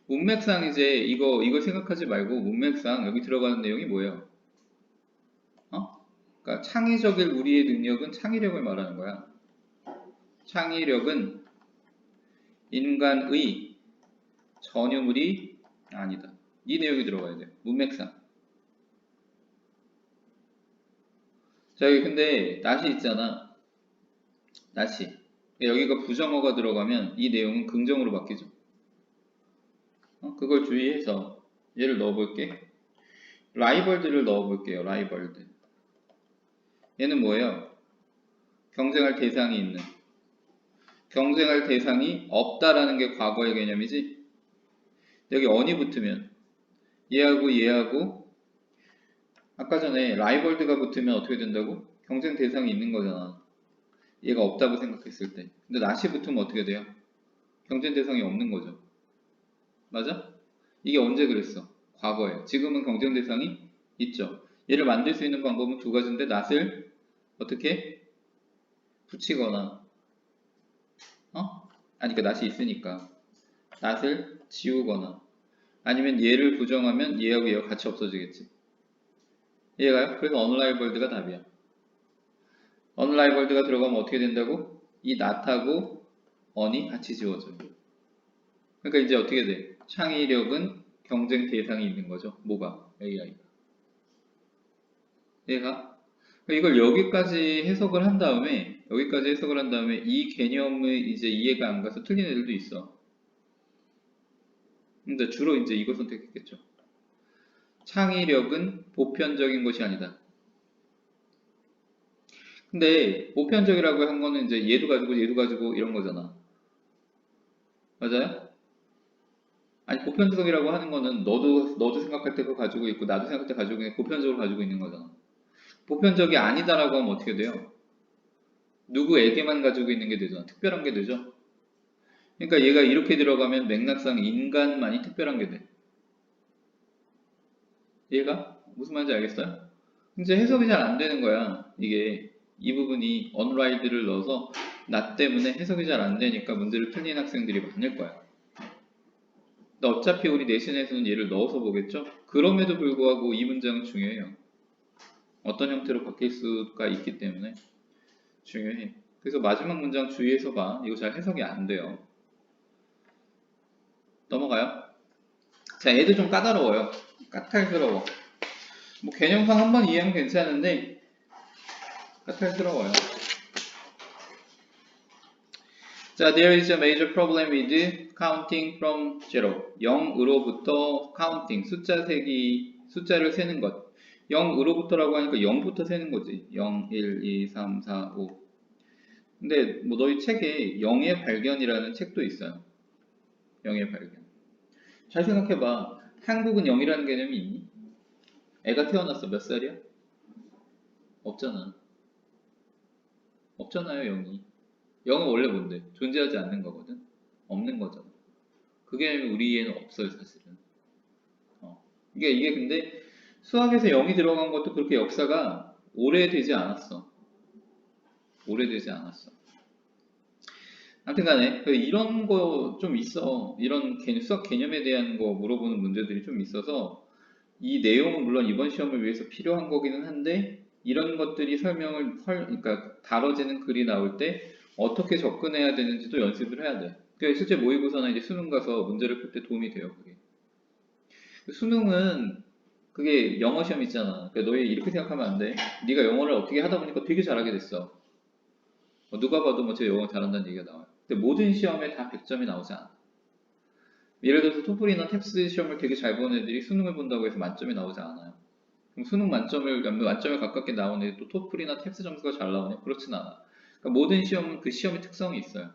문맥상 이제 이거 생각하지 말고 문맥상 여기 들어가는 내용이 뭐예요? 그러니까 창의적일 우리의 능력은 창의력을 말하는 거야. 창의력은 인간의 전유물이 아니다. 이 내용이 들어가야 돼요. 문맥상. 자, 여기 근데 낫이 있잖아. 낫이. 여기가 부정어가 들어가면 이 내용은 긍정으로 바뀌죠. 그걸 주의해서 얘를 넣어볼게. 라이벌들을 넣어볼게요. 라이벌들. 얘는 뭐예요? 경쟁할 대상이 있는. 경쟁할 대상이 없다라는 게 과거의 개념이지. 여기 on이 붙으면 얘하고 아까 전에 라이벌드가 붙으면 어떻게 된다고? 경쟁 대상이 있는 거잖아. 얘가 없다고 생각했을 때. 근데 not이 붙으면 어떻게 돼요? 경쟁 대상이 없는 거죠. 맞아? 이게 언제 그랬어? 과거에. 지금은 경쟁 대상이 있죠. 얘를 만들 수 있는 방법은 두 가지인데 not을 어떻게 붙이거나 아니 그러니까 not이 있으니까 not을 지우거나 아니면 얘를 부정하면 얘하고 얘가 같이 없어지겠지. 이해가요? 그래서 unrivalled가 답이야. unrivalled가 들어가면 어떻게 된다고? 이 not하고 on이 같이 지워져요. 그러니까 이제 어떻게 돼? 창의력은 경쟁 대상이 있는 거죠. 뭐가? AI가. 얘가? 이걸 여기까지 해석을 한 다음에 이 개념을 이제 이해가 안 가서 틀린 애들도 있어. 근데 주로 이제 이거 선택했겠죠. 창의력은 보편적인 것이 아니다. 근데 보편적이라고 한 거는 이제 얘도 가지고 이런 거잖아. 맞아요? 아니 보편적이라고 하는 거는 너도 생각할 때 그거 가지고 있고 나도 생각할 때 가지고 있는 보편적으로 가지고 있는 거잖아. 보편적이 아니다라고 하면 어떻게 돼요? 누구에게만 가지고 있는 게 되잖아. 특별한 게 되죠. 그러니까 얘가 이렇게 들어가면 맥락상 인간만이 특별한 게 돼. 얘가 무슨 말인지 알겠어요? 이제 해석이 잘 안 되는 거야. 이게 이 부분이 unride를 넣어서 나 때문에 해석이 잘 안 되니까 문제를 틀린 학생들이 많을 거야. 근데 어차피 우리 내신에서는 얘를 넣어서 보겠죠? 그럼에도 불구하고 이 문장은 중요해요. 어떤 형태로 바뀔 수가 있기 때문에 중요해. 그래서 마지막 문장 주의해서 봐. 이거 잘 해석이 안 돼요. 넘어가요. 자, 얘도 좀 까다로워요. 까탈스러워. 뭐 개념상 한번 이해하면 괜찮은데 까탈스러워요. 자, there is a major problem with counting from zero. 0으로부터 counting, 숫자를 세는 것. 0으로부터라고 하니까 0부터 세는 거지. 0, 1, 2, 3, 4, 5. 근데 뭐 너희 책에 영의 발견이라는 책도 있어요. 영의 발견. 잘 생각해봐. 한국은 영이라는 개념이 있니? 애가 태어났어. 몇 살이야? 없잖아. 없잖아요, 영이. 영은 원래 뭔데? 존재하지 않는 거거든. 없는 거잖아. 그 개념이 우리에는 없어요, 사실은. 이게 근데 수학에서 영이 들어간 것도 그렇게 역사가 오래되지 않았어. 오래되지 않았어. 아무튼 간에 이런 거 좀 있어. 이런 수학 개념에 대한 거 물어보는 문제들이 좀 있어서 이 내용은 물론 이번 시험을 위해서 필요한 거기는 한데 이런 것들이 그러니까 다뤄지는 글이 나올 때 어떻게 접근해야 되는지도 연습을 해야 돼. 그러니까 실제 모의고사나 이제 수능 가서 문제를 풀 때 도움이 돼요, 그게. 수능은 그게 영어 시험 있잖아. 그러니까 너희 이렇게 생각하면 안 돼. 네가 영어를 어떻게 하다 보니까 되게 잘하게 됐어. 누가 봐도 뭐 쟤 영어 잘한다는 얘기가 나와요. 근데 모든 시험에 다 100점이 나오지 않아. 예를 들어서 토플이나 탭스 시험을 되게 잘 보는 애들이 수능을 본다고 해서 만점이 나오지 않아요. 그럼 수능 만점에 가깝게 나오는 애도 토플이나 탭스 점수가 잘 나오냐? 그렇진 않아. 그러니까 모든 시험은 그 시험의 특성이 있어요.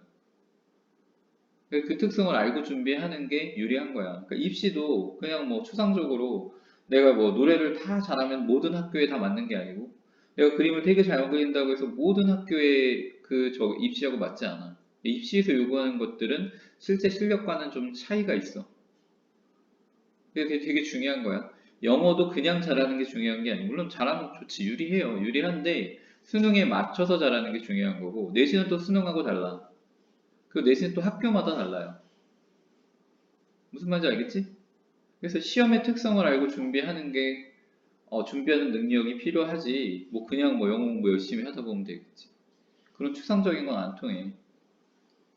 그 특성을 알고 준비하는 게 유리한 거야. 그러니까 입시도 그냥 뭐 추상적으로 내가 뭐 노래를 다 잘하면 모든 학교에 다 맞는 게 아니고 내가 그림을 되게 잘 그린다고 해서 모든 학교에 저 입시하고 맞지 않아. 입시에서 요구하는 것들은 실제 실력과는 좀 차이가 있어. 그게 되게 중요한 거야. 영어도 그냥 잘하는 게 중요한 게 아니고 물론 잘하면 좋지. 유리해요. 유리한데 수능에 맞춰서 잘하는 게 중요한 거고 내신은 또 수능하고 달라. 그 내신은 또 학교마다 달라요. 무슨 말인지 알겠지? 그래서 시험의 특성을 알고 준비하는 게 준비하는 능력이 필요하지. 뭐 그냥 뭐 영어 공부 열심히 하다 보면 되겠지. 그런 추상적인 건 안 통해.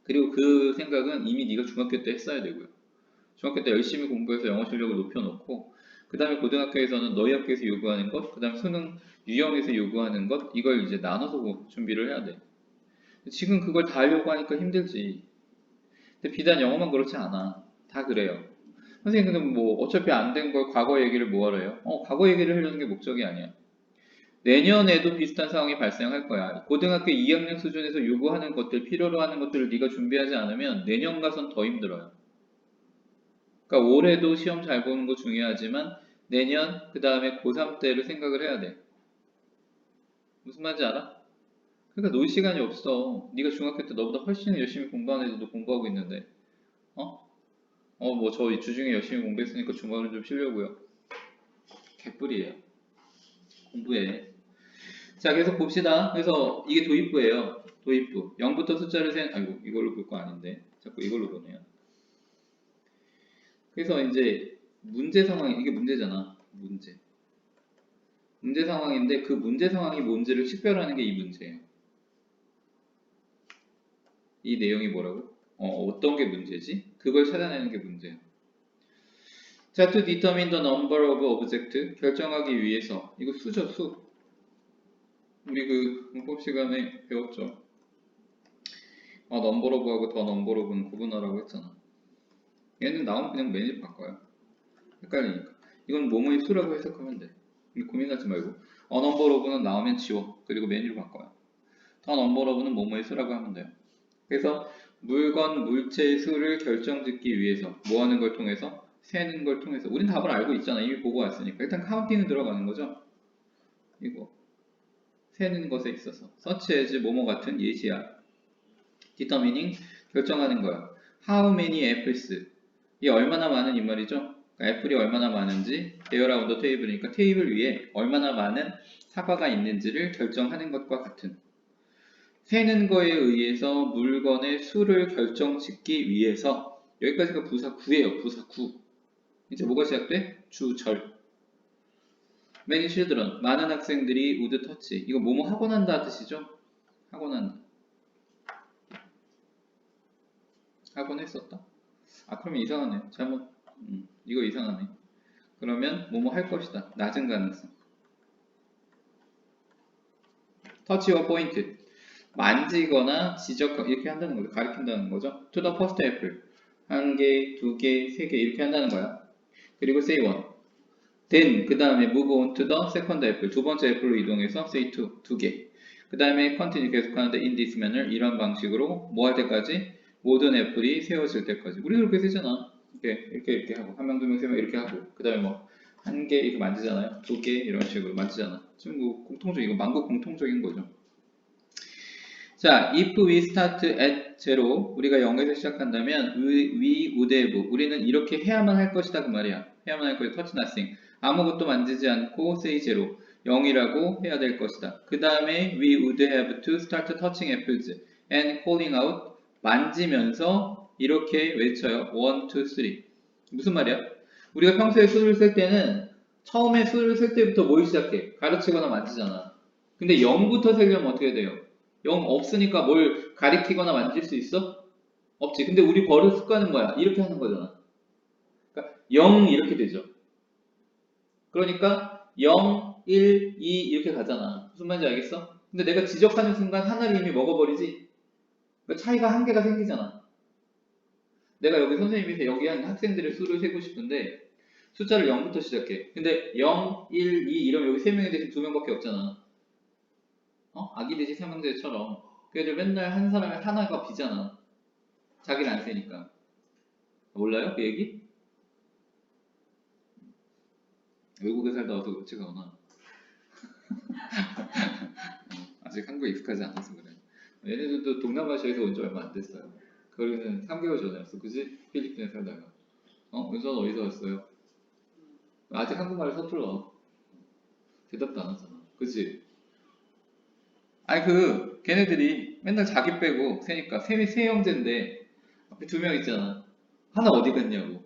그리고 그 생각은 이미 네가 중학교 때 했어야 되고요. 중학교 때 열심히 공부해서 영어 실력을 높여놓고 그 다음에 고등학교에서는 너희 학교에서 요구하는 것, 그 다음 수능 유형에서 요구하는 것 이걸 이제 나눠서 준비를 해야 돼. 지금 그걸 다 하려고 하니까 힘들지. 근데 비단 영어만 그렇지 않아. 다 그래요. 선생님 근데 뭐 어차피 안 된 걸 과거 얘기를 뭐하러 해요? 과거 얘기를 하려는 게 목적이 아니야. 내년에도 비슷한 상황이 발생할 거야. 고등학교 2학년 수준에서 요구하는 것들, 필요로 하는 것들을 네가 준비하지 않으면 내년 가선 더 힘들어요. 그러니까 올해도 시험 잘 보는 거 중요하지만 내년, 그 다음에 고3 때를 생각을 해야 돼. 무슨 말인지 알아? 그러니까 놀 시간이 없어. 네가 중학교 때 너보다 훨씬 열심히 공부하는 애들도 공부하고 있는데 어? 뭐 저 주중에 열심히 공부했으니까 중간은 좀 쉬려고요. 개뿔이에요. 공부해. 자, 계속 봅시다. 그래서 이게 도입부예요. 도입부. 0부터 숫자를 아이고, 이걸로 볼 거 아닌데. 자꾸 이걸로 보네요. 그래서 이제 문제 상황이, 이게 문제잖아. 문제. 문제 상황인데 그 문제 상황이 뭔지를 식별하는 게 이 문제예요. 이 내용이 뭐라고? 어떤 게 문제지? 그걸 찾아내는 게 문제예요. 자, to determine the number of object. 결정하기 위해서. 이거 수죠, 수. 우리 그 문법 시간에 배웠죠. number of하고 더 number of는 구분하라고 했잖아. 얘는 나오면 그냥 메뉴 바꿔요. 헷갈리니까. 이건 뭐뭐의 수라고 해석하면 돼. 고민하지 말고. number of는 나오면 지워. 그리고 메뉴를 바꿔요. 더 number of는 뭐뭐의 수라고 하면 돼요. 그래서 물건, 물체의 수를 결정짓기 위해서 뭐 하는 걸 통해서? 세는 걸 통해서. 우린 답을 알고 있잖아. 이미 보고 왔으니까. 일단 카운팅은 들어가는 거죠. 이거. 세는 것에 있어서. such as 뭐뭐 같은 예시야. determining 결정하는 거야. how many apples 이게 얼마나 많은 이 말이죠. 그러니까 애플이 얼마나 많은지 there on the table이니까 테이블 위에 얼마나 많은 사과가 있는지를 결정하는 것과 같은 세는 거에 의해서 물건의 수를 결정짓기 위해서 여기까지가 부사 9예요. 부사 9. 이제 뭐가 시작돼? 주절. Many children 많은 학생들이 would touch 이거 뭐뭐 하고 난다 뜻이죠? 하고 난다. 하곤 했었다. 그러면 이상하네. 잘못. 이거 이상하네. 그러면 뭐뭐 할 것이다. 낮은 가능성. 터치와 포인트. 만지거나 지적 이렇게 한다는 거죠. 가리킨다는 거죠. To the first apple. 한 개, 두 개, 세 개 이렇게 한다는 거야. 그리고 say one. Then 그 다음에 move on to the second apple. 두 번째 애플로 이동해서 say two. 두 개. 그 다음에 continue 계속하는데 in this manner 이런 방식으로 뭐 할 때까지? 모든 애플이 세워질 때까지. 우리도 그렇게 쓰잖아. 이렇게 하고 한 명, 두 명, 세 명 이렇게 하고 그 다음에 뭐 한 개 이렇게 만지잖아요. 두 개 이런 식으로 만지잖아. 지금 뭐 공통적 이거 만국 공통적인 거죠. 자, if we start at 0, 우리가 0에서 시작한다면 we would have, 우리는 이렇게 해야만 할 것이다 그 말이야. 해야만 할 것이다. touch nothing. 아무것도 만지지 않고 say 0, 0이라고 해야 될 것이다. 그 다음에 we would have to start touching apples and calling out, 만지면서 이렇게 외쳐요. 1, 2, 3. 무슨 말이야? 우리가 평소에 수를 쓸 때는 처음에 수를 쓸 때부터 뭘 시작해? 가르치거나 만지잖아. 근데 0부터 세려면 어떻게 돼요? 0 없으니까 뭘 가리키거나 만질 수 있어? 없지. 근데 우리 버릇 습관은 뭐야? 이렇게 하는 거잖아. 그러니까 0 이렇게 되죠. 그러니까 0, 1, 2 이렇게 가잖아. 무슨 말인지 알겠어? 근데 내가 지적하는 순간 하나를 이미 먹어버리지? 그러니까 차이가 한계가 생기잖아. 내가 여기 선생님이 여기 한 학생들의 수를 세고 싶은데 숫자를 0부터 시작해. 근데 0, 1, 2 이러면 여기 3명이 대신 2명밖에 없잖아. 아기 돼지 삼형제처럼 그애들 맨날 한 사람에 하나가 비잖아. 자기를 안 세니까. 몰라요? 그 얘기? 외국에 살다 와서 그렇지 가구나. 아직 한국에 익숙하지 않아서 그래. 얘네들도 동남아시아에서 온 지 얼마 안 됐어요. 거기는 3개월 전에 왔어. 그지? 필리핀에 살다가. 은선 어디서 왔어요? 아직 한국말을 서툴러. 대답도 안 하잖아. 그치? 아니 걔네들이 맨날 자기 빼고 세니까 세 형제인데 앞에 2명 있잖아. 하나 어디 갔냐고.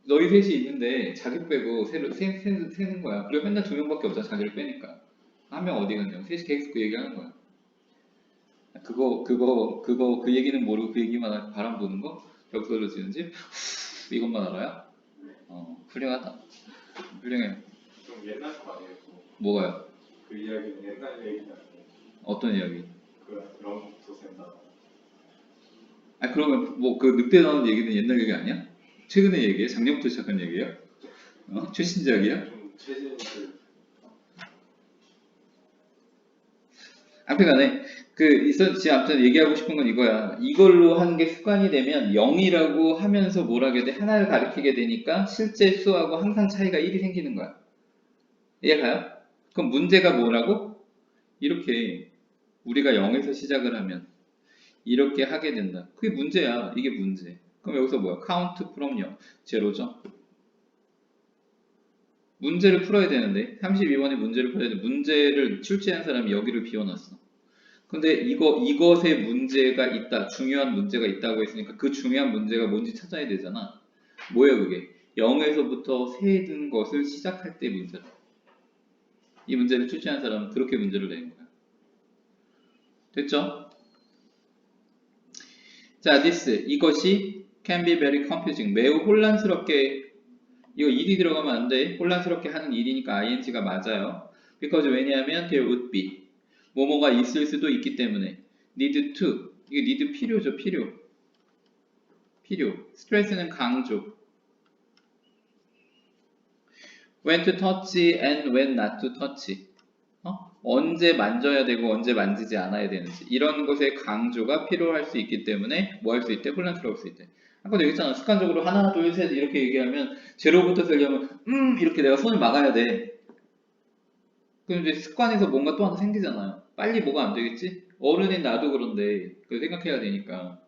너희 셋이 있는데 자기 빼고 세는 거야. 그리고 맨날 2명밖에 없잖아. 자기를 빼니까. 한 명 어디 갔냐고. 셋이 계속 그 얘기하는 거야. 그 얘기는 모르고 그 얘기만 바람 부는 거? 벽돌로 지은 집? 이것만 알아요? 훌륭하다. 훌륭해. 좀 옛날 거 아니에요? 뭐가요? 그 이야기는 옛날 얘기 아니에요? 어떤 이야기? 그 영부터 센다. 그러면 뭐 그 늑대 나오는 얘기는 옛날 얘기 아니야? 최근의 얘기야? 작년부터 시작한 얘기야? 최신작이야? 좀 최신 앞에가네. 지금 아무튼 얘기하고 싶은 건 이거야. 이걸로 하는 게 습관이 되면 0이라고 하면서 뭘 하게 돼? 하나를 가리키게 되니까 실제 수하고 항상 차이가 1이 생기는 거야. 이해가요? 그럼 문제가 뭐라고? 이렇게 우리가 0에서 시작을 하면 이렇게 하게 된다. 그게 문제야. 이게 문제. 그럼 여기서 뭐야? count from 0. 제로죠. 문제를 풀어야 되는데 32번에 문제를 풀어야 되는데 문제를 출제한 사람이 여기를 비워놨어. 근데 이것에 문제가 있다. 중요한 문제가 있다고 했으니까 그 중요한 문제가 뭔지 찾아야 되잖아. 뭐야 그게? 0에서부터 세는 것을 시작할 때 문제라. 이 문제를 출제한 사람은 그렇게 문제를 내는 거야. 됐죠? 자, 이것이 can be very confusing. 매우 혼란스럽게, 이거 일이 들어가면 안 돼. 혼란스럽게 하는 일이니까 ing가 맞아요. because 왜냐하면 there would be. 뭐뭐가 있을 수도 있기 때문에. need to. 이게 need 필요죠, 필요. 스트레스는 강조. when to touch and when not to touch. 언제 만져야 되고 언제 만지지 않아야 되는지 이런 것의 강조가 필요할 수 있기 때문에 뭐 할 수 있대? 혼란스러울 수 있대. 아까도 얘기했잖아. 습관적으로 하나 둘 셋 이렇게 얘기하면 제로부터 쓰려면 이렇게 내가 손을 막아야 돼. 그럼 이제 습관에서 뭔가 또 하나 생기잖아요. 빨리 뭐가 안 되겠지? 어른인 나도 그런데 그걸 생각해야 되니까.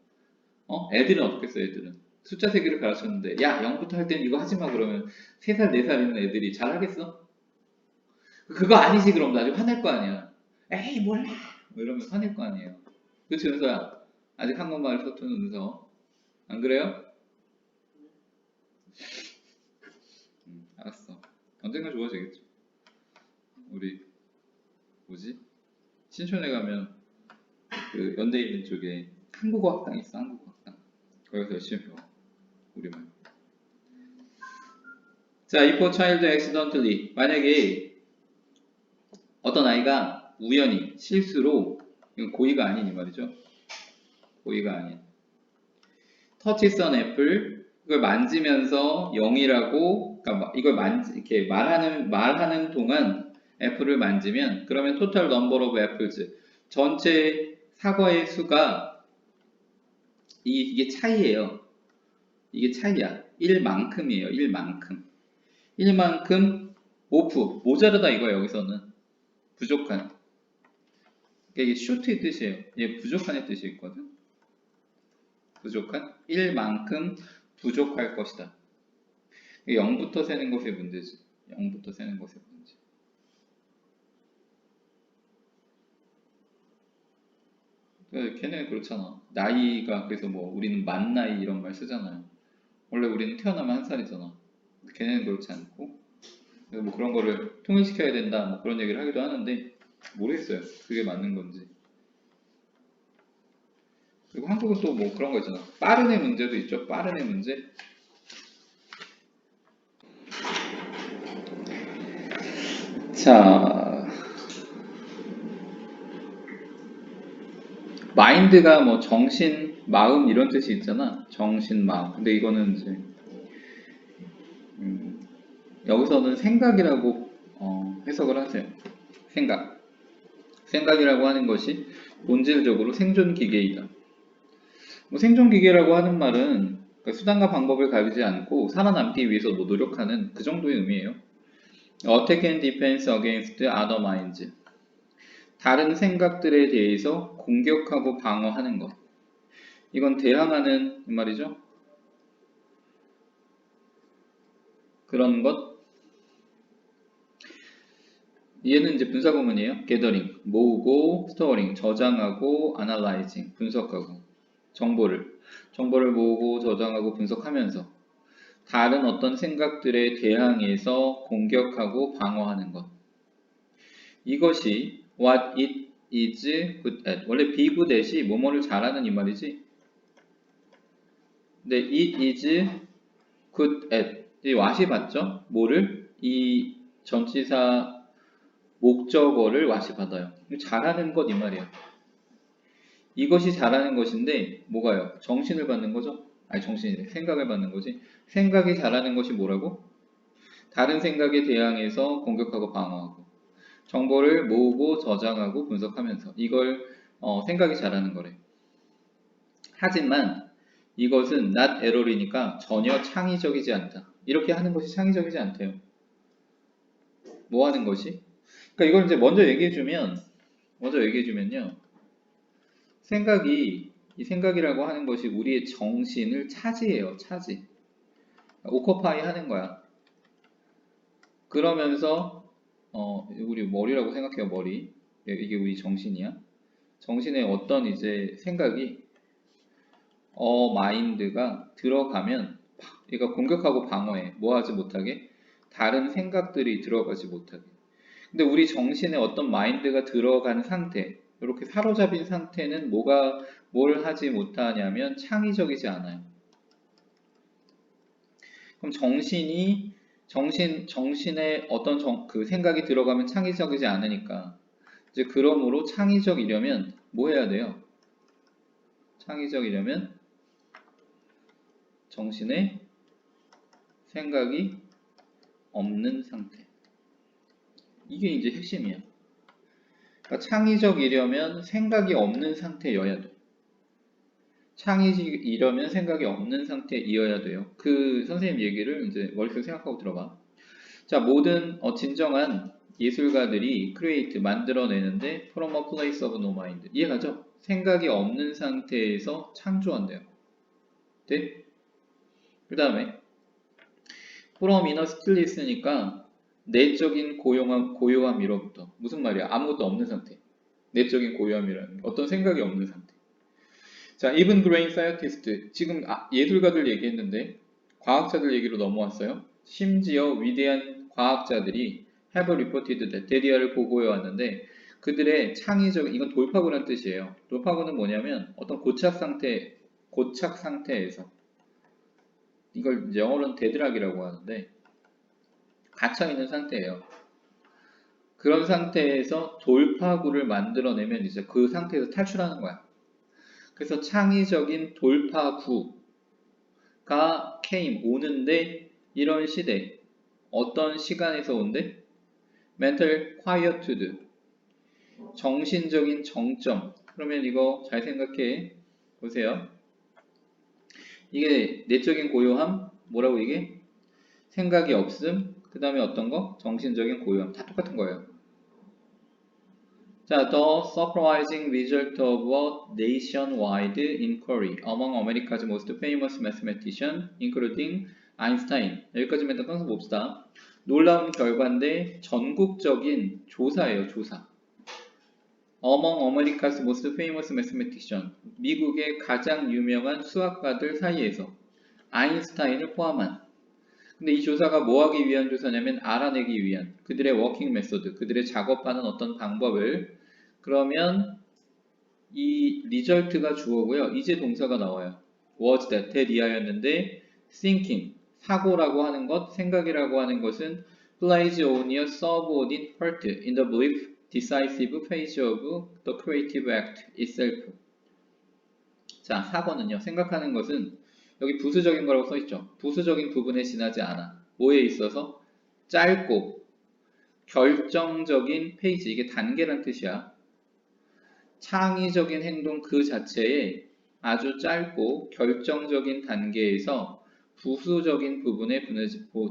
애들은 어떻겠어? 애들은 숫자 세기를 가르쳤는데 야 0부터 할 때는 이거 하지마 그러면 3살 4살 있는 애들이 잘하겠어? 그거 아니지 그럼 나중에 화낼 거 아니야. 에이 몰라 뭐 이러면 화낼 거 아니에요. 그치 은서야? 아직 한국말 서투는 은서 안 그래요? 알았어. 언젠가 좋아지겠죠. 우리 뭐지? 신촌에 가면 그 연대 있는 쪽에 한국어 학당 있어. 한국어 학당. 거기서 열심히 배워. 우리말. 자, if a child accidentally 만약에 어떤 아이가 우연히 실수로 이건 고의가 아닌 이 말이죠. 고의가 아닌 touches an apple 이걸 만지면서 0이라고 그러니까 이걸 이렇게 말하는 동안 애플을 만지면 그러면 total number of apples 전체 사과의 수가 이게 차이예요. 이게 차이야. 1만큼이에요. 1만큼. 1만큼 오프 모자르다 이거야 여기서는 부족한. 이게 슈트의 뜻이에요. 이게 부족한의 뜻이 있거든. 부족한 1만큼 부족할 것이다. 0부터 세는 것이 문제지. 0부터 세는 것이 문제. 걔네 그렇잖아. 나이가 그래서 뭐 우리는 만 나이 이런 말 쓰잖아요. 원래 우리는 태어나면 한 살이잖아. 걔네는 그렇지 않고 뭐 그런 거를 통일시켜야 된다 뭐 그런 얘기를 하기도 하는데 모르겠어요. 그게 맞는 건지. 그리고 한국은 또 뭐 그런 거 있잖아. 빠른의 문제도 있죠. 빠른의 문제. 자, 마인드가 뭐 정신, 마음 이런 뜻이 있잖아. 정신, 마음. 근데 이거는 이제 여기서는 생각이라고 해석을 하세요. 생각. 생각이라고 하는 것이 본질적으로 생존 기계이다. 뭐 생존 기계라고 하는 말은 그러니까 수단과 방법을 가리지 않고 살아남기 위해서 뭐 노력하는 그 정도의 의미예요. Attack and defense against other minds. 다른 생각들에 대해서 공격하고 방어하는 것. 이건 대항하는 말이죠. 그런 것. 얘는 이제 분사구문이에요. gathering, 모으고, storing, 저장하고, analyzing, 분석하고, 정보를 모으고, 저장하고, 분석하면서 다른 어떤 생각들에 대항해서 공격하고 방어하는 것. 이것이 what it is good at. 원래 be good at이 뭐뭐를 잘하는 이 말이지. 근데 it is good at. 이 what이 받죠? 뭐를? 이 전치사 목적어를 what이 받아요. 잘하는 것 이 말이야. 이것이 잘하는 것인데 뭐가요? 정신을 받는 거죠? 아니 정신이 생각을 받는 거지. 생각이 잘하는 것이 뭐라고? 다른 생각에 대항해서 공격하고 방어하고 정보를 모으고 저장하고 분석하면서 이걸 생각이 잘하는 거래. 하지만 이것은 not error이니까 전혀 창의적이지 않다. 이렇게 하는 것이 창의적이지 않대요. 뭐 하는 것이? 그러니까 이걸 이제 먼저 얘기해주면요. 이 생각이라고 하는 것이 우리의 정신을 차지해요. 차지. 오커파이 하는 거야. 그러면서 우리 머리라고 생각해요. 머리. 이게 우리 정신이야. 정신에 어떤 이제 생각이 마인드가 들어가면 얘가 공격하고 방어해. 뭐 하지 못하게? 다른 생각들이 들어가지 못하게. 근데 우리 정신에 어떤 마인드가 들어간 상태, 이렇게 사로잡힌 상태는 뭘 하지 못하냐면 창의적이지 않아요. 그럼 정신에 어떤 그 생각이 들어가면 창의적이지 않으니까 이제 그러므로 창의적이려면 뭐 해야 돼요? 창의적이려면 정신에 생각이 없는 상태. 이게 이제 핵심이야. 그러니까 창의적이려면 생각이 없는 상태여야 돼. 창의적이려면 생각이 없는 상태이어야 돼요. 그 선생님 얘기를 이제 머릿속에 생각하고 들어봐. 자, 모든 진정한 예술가들이 create 만들어내는데 from a place of no mind. 이해가죠? 생각이 없는 상태에서 창조한대요. 네? 그 다음에 from inner stillness니까 내적인 고요함이로부터 무슨 말이야? 아무것도 없는 상태. 내적인 고요함이라는 게 어떤 생각이 없는 상태. 자, even brain scientist 지금 예술가들 얘기했는데 과학자들 얘기로 넘어왔어요. 심지어 위대한 과학자들이 have reported that 데디아를 보고해 왔는데 그들의 창의적 이건 돌파구란 뜻이에요. 돌파구는 뭐냐면 어떤 고착 상태에서 이걸 영어로는 데드락이라고 하는데 갇혀 있는 상태예요. 그런 상태에서 돌파구를 만들어내면 이제 그 상태에서 탈출하는 거야. 그래서 창의적인 돌파구가 오는데 이런 시대 어떤 시간에서 온대? mental quietude, 정신적인 정점. 그러면 이거 잘 생각해 보세요. 이게 내적인 고요함, 뭐라고 이게? 생각이 없음, 그 다음에 어떤 거? 정신적인 고요함. 다 똑같은 거예요. 자, the surprising result of a nationwide inquiry among America's most famous mathematicians, including Einstein. 여기까지만 일단 끊어서 봅시다. 놀라운 결과인데 전국적인 조사예요, 조사. Among America's most famous mathematicians. 미국의 가장 유명한 수학가들 사이에서 아인슈타인을 포함한. 근데 이 조사가 뭐 하기 위한 조사냐면 알아내기 위한 그들의 워킹 메소드, 그들의 작업하는 어떤 방법을. 그러면 이 리절트가 주어고요. 이제 동사가 나와요. was that에 이하였는데 thinking, 사고라고 하는 것, 생각이라고 하는 것은 plays only a subordinate part in the belief decisive phase of the creative act itself. 자, 사고는요. 생각하는 것은 여기 부수적인 거라고 써있죠. 부수적인 부분에 지나지 않아. 뭐에 있어서? 짧고 결정적인 페이지. 이게 단계란 뜻이야. 창의적인 행동 그 자체에 아주 짧고 결정적인 단계에서 부수적인 부분에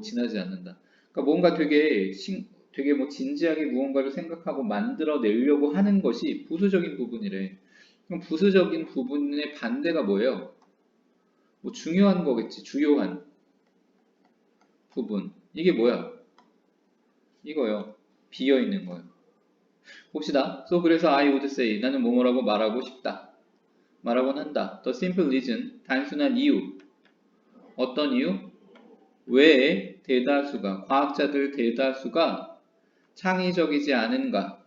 지나지 않는다. 그러니까 뭔가 되게 뭐 진지하게 무언가를 생각하고 만들어내려고 하는 것이 부수적인 부분이래. 그럼 부수적인 부분의 반대가 뭐예요? 뭐 중요한 거겠지. 주요한 부분. 이게 뭐야? 이거요. 비어있는 거예요. 봅시다. So 그래서 I would say 나는 뭐뭐라고 말하고 싶다. 말하곤 한다. The simple reason 단순한 이유. 어떤 이유? 왜 대다수가 과학자들 대다수가 창의적이지 않은가?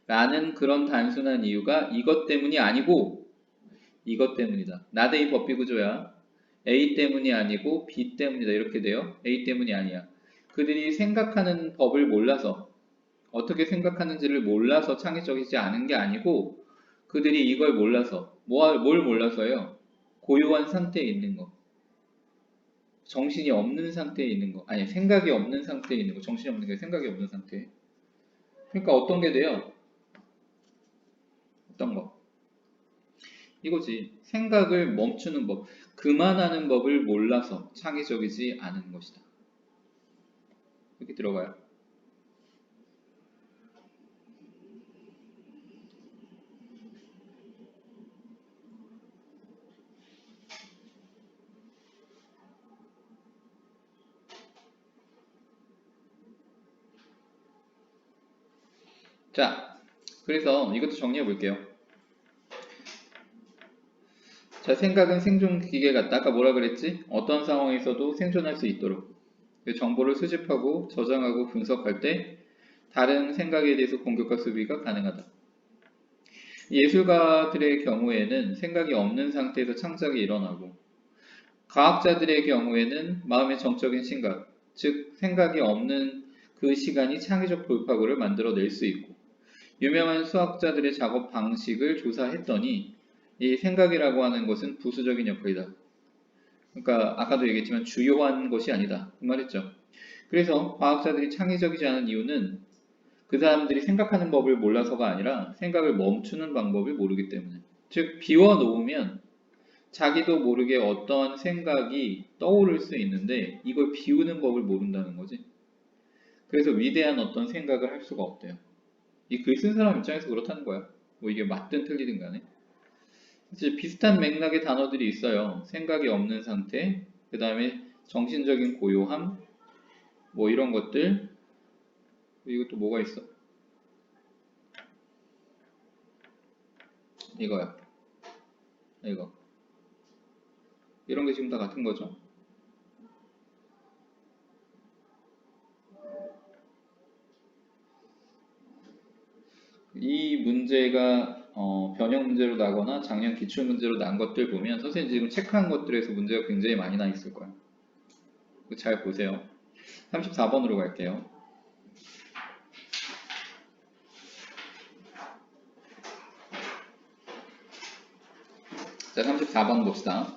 라는 그런 단순한 이유가 이것 때문이 아니고 이것 때문이다. not A 법비 구조야. A 때문이 아니고 B 때문이다. 이렇게 돼요. A 때문이 아니야. 그들이 생각하는 법을 몰라서 어떻게 생각하는지를 몰라서 창의적이지 않은 게 아니고 그들이 이걸 몰라서 뭘 몰라서요? 고요한 상태에 있는 거. 정신이 없는 상태에 있는 거. 아니 생각이 없는 상태에 있는 거. 정신이 없는 게 생각이 없는 상태. 그러니까 어떤 게 돼요? 어떤 거? 이거지. 생각을 멈추는 법. 그만하는 법을 몰라서 창의적이지 않은 것이다. 이렇게 들어가요. 자, 그래서 이것도 정리해 볼게요. 자, 생각은 생존 기계 같다. 아까 뭐라 그랬지? 어떤 상황에서도 생존할 수 있도록 정보를 수집하고 저장하고 분석할 때 다른 생각에 대해서 공격과 수비가 가능하다. 예술가들의 경우에는 생각이 없는 상태에서 창작이 일어나고 과학자들의 경우에는 마음의 정적인 심각, 즉 생각이 없는 그 시간이 창의적 돌파구를 만들어낼 수 있고 유명한 수학자들의 작업 방식을 조사했더니 이 생각이라고 하는 것은 부수적인 역할이다. 그러니까 아까도 얘기했지만 주요한 것이 아니다. 그 말했죠. 그래서 과학자들이 창의적이지 않은 이유는 그 사람들이 생각하는 법을 몰라서가 아니라 생각을 멈추는 방법을 모르기 때문에. 즉 비워놓으면 자기도 모르게 어떠한 생각이 떠오를 수 있는데 이걸 비우는 법을 모른다는 거지. 그래서 위대한 어떤 생각을 할 수가 없대요. 이 글 쓴 사람 입장에서 그렇다는 거야. 뭐 이게 맞든 틀리든 간에. 이제 비슷한 맥락의 단어들이 있어요. 생각이 없는 상태, 그 다음에 정신적인 고요함, 뭐 이런 것들. 이것도 뭐가 있어? 이거야. 이거. 이런 게 지금 다 같은 거죠. 이 문제가 변형 문제로 나거나 작년 기출 문제로 난 것들 보면 선생님 지금 체크한 것들에서 문제가 굉장히 많이 나 있을 거예요. 잘 보세요. 34번으로 갈게요. 자, 34번 봅시다.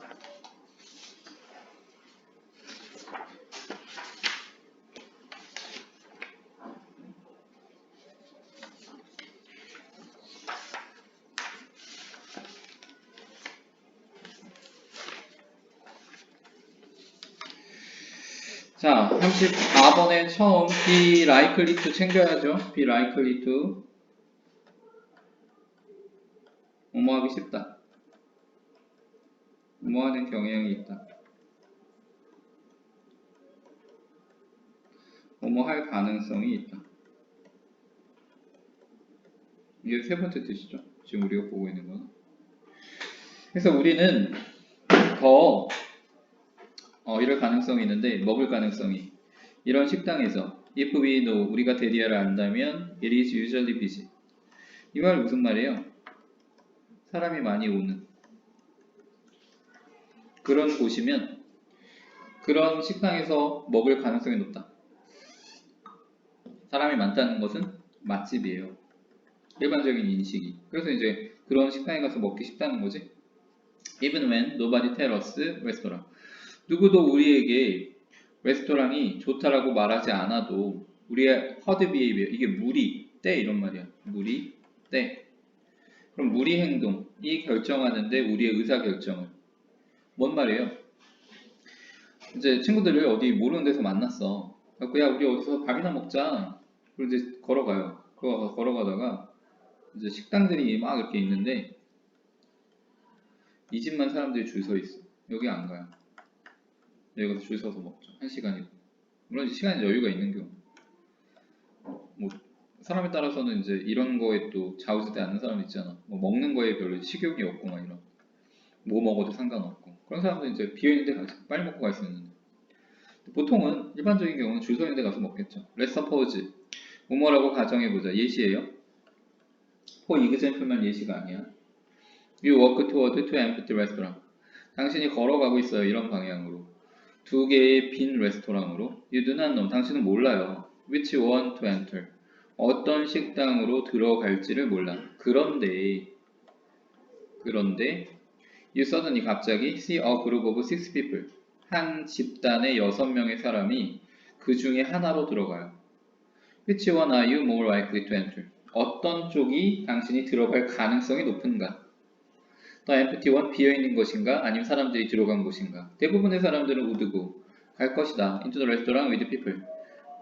자, 34번에 처음 be likely to 챙겨야죠. be likely to 뭐뭐하기 쉽다. 뭐뭐하는 경향이 있다. 뭐뭐할 가능성이 있다. 이게 세 번째 뜻이죠. 지금 우리가 보고 있는 거는. 그래서 우리는 더 이럴 가능성이 있는데 먹을 가능성이 이런 식당에서 if we know 우리가 대리아를 안다면 it is usually busy. 이 말 무슨 말이에요? 사람이 많이 오는 그런 곳이면 그런 식당에서 먹을 가능성이 높다. 사람이 많다는 것은 맛집이에요. 일반적인 인식이. 그래서 이제 그런 식당에 가서 먹기 쉽다는 거지. Even when nobody tell us restaurant. 누구도 우리에게 레스토랑이 좋다라고 말하지 않아도 우리의 herd behavior, 이게 무리, 때 이런 말이야. 무리, 때. 그럼 무리 행동이 결정하는데 우리의 의사 결정을. 뭔 말이에요? 이제 친구들을 어디 모르는 데서 만났어. 그래서 야 우리 어디서 밥이나 먹자. 그리고 이제 걸어가요. 걸어가다가 이제 식당들이 막 이렇게 있는데 이 집만 사람들이 줄 서 있어. 여기 안 가요. 여기 가서 줄 서서 먹죠. 1시간이고. 물론 시간이 여유가 있는 경우. 뭐 사람에 따라서는 이제 이런 거에 또 좌우지대 않는 사람이 있잖아. 뭐 먹는 거에 별로 식욕이 없고 막 이런. 뭐 먹어도 상관없고. 그런 사람들은 이제 비어있는 데 가서 빨리 먹고 갈 수 있는. 보통은 일반적인 경우는 줄 서 있는 데 가서 먹겠죠. Let's suppose 뭐뭐라고 가정해보자. 예시예요. for example만 예시가 아니야. You walk toward two empty restaurant. 당신이 걸어가고 있어요. 이런 방향으로. 두 개의 빈 레스토랑으로. You do not know. 당신은 몰라요. Which one to enter. 어떤 식당으로 들어갈지를 몰라. 그런데 You suddenly 갑자기 see a group of 6 people. 한 집단의 6명의 사람이 그 중에 하나로 들어가요. Which one are you more likely to enter? 어떤 쪽이 당신이 들어갈 가능성이 높은가? The empty one, 비어있는 것인가? 아니면 사람들이 들어간 곳인가? 대부분의 사람들은 would go, 갈 것이다. into the restaurant with people.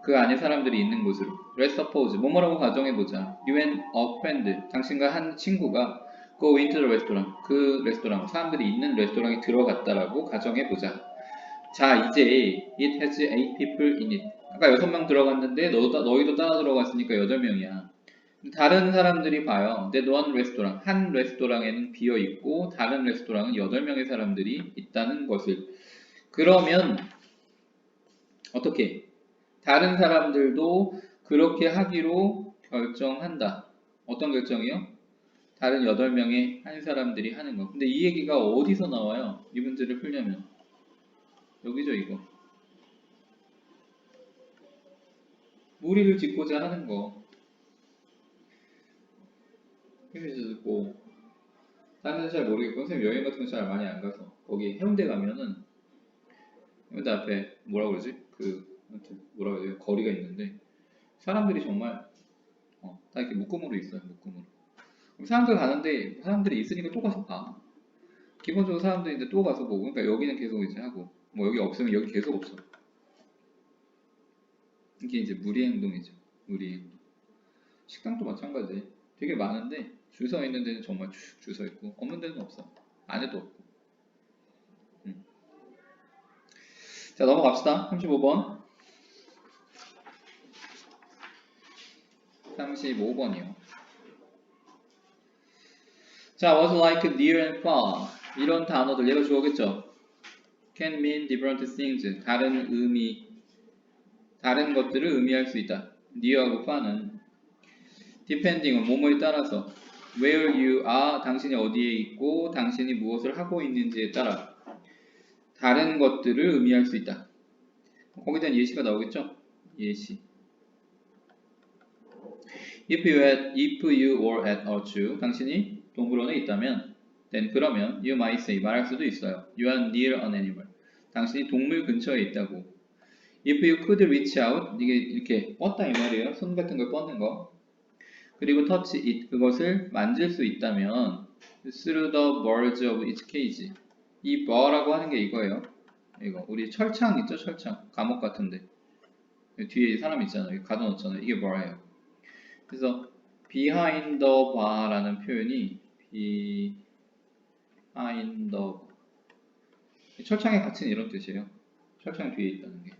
그 안에 사람들이 있는 곳으로. Let's suppose, 뭐뭐라고 가정해보자. You and a friend, 당신과 한 친구가 go into the restaurant, 그 레스토랑, 사람들이 있는 레스토랑에 들어갔다라고 가정해보자. 자, 이제 it has 8 people in it. 아까 6명 들어갔는데 너희도 따라 들어갔으니까 8명이야. 다른 사람들이 봐요. That one restaurant, 한 레스토랑에는 비어 있고 다른 레스토랑은 8명의 사람들이 있다는 것을. 그러면 어떻게? 다른 사람들도 그렇게 하기로 결정한다. 어떤 결정이요? 다른 8명의 한 사람들이 하는 거. 근데 이 얘기가 어디서 나와요? 이 문제를 풀려면. 여기죠, 이거. 무리를 짓고자 하는 거. 뭐 다른 데는 잘 모르겠고 선생님 여행 같은 거 잘 많이 안 가서 거기 해운대 가면은 해운대 앞에 뭐라 그러지? 아무튼 뭐라 그러지? 거리가 있는데 사람들이 정말 다 이렇게 묶음으로 있어요. 묶음으로. 그럼 사람들 가는데 사람들이 있으니까 또 가서 봐. 기본적으로 사람들이 이제 또 가서 보고 그러니까 여기는 계속 이제 하고 뭐 여기 없으면 여기 계속 없어. 이게 이제 무리 행동이죠. 무리 행동. 식당도 마찬가지. 되게 많은데 줄 서 있는 데는 정말 쭉 줄 서 있고 없는 데는 없어. 안에도 없고. 자 넘어갑시다. 35번. 35번이요. 자, was like near and far. 이런 단어들 얘가 주어겠죠. can mean different things. 다른 것들을 의미할 수 있다. near하고 far는 depending, 뭐뭐에 따라서 where you are, 당신이 어디에 있고 당신이 무엇을 하고 있는지에 따라 다른 것들을 의미할 수 있다. 거기에 대한 예시가 나오겠죠? 예시. If you were at a zoo, 당신이 동물원에 있다면, then 그러면 you might say, 말할 수도 있어요. You are near an animal. 당신이 동물 근처에 있다고. If you could reach out, 이게 이렇게 뻗다 이 말이에요. 손 같은 걸 뻗는 거. 그리고 touch it, 그것을 만질 수 있다면 through the bars of its cage. 이 bar라고 하는 게 이거예요. 이거 우리 철창 있죠? 철창 감옥 같은데 뒤에 사람 있잖아요. 가둬놓잖아요. 이게 뭐예요? 그래서 behind the bar라는 표현이 behind the 철창에 갇힌 이런 뜻이에요. 철창 뒤에 있다는 게.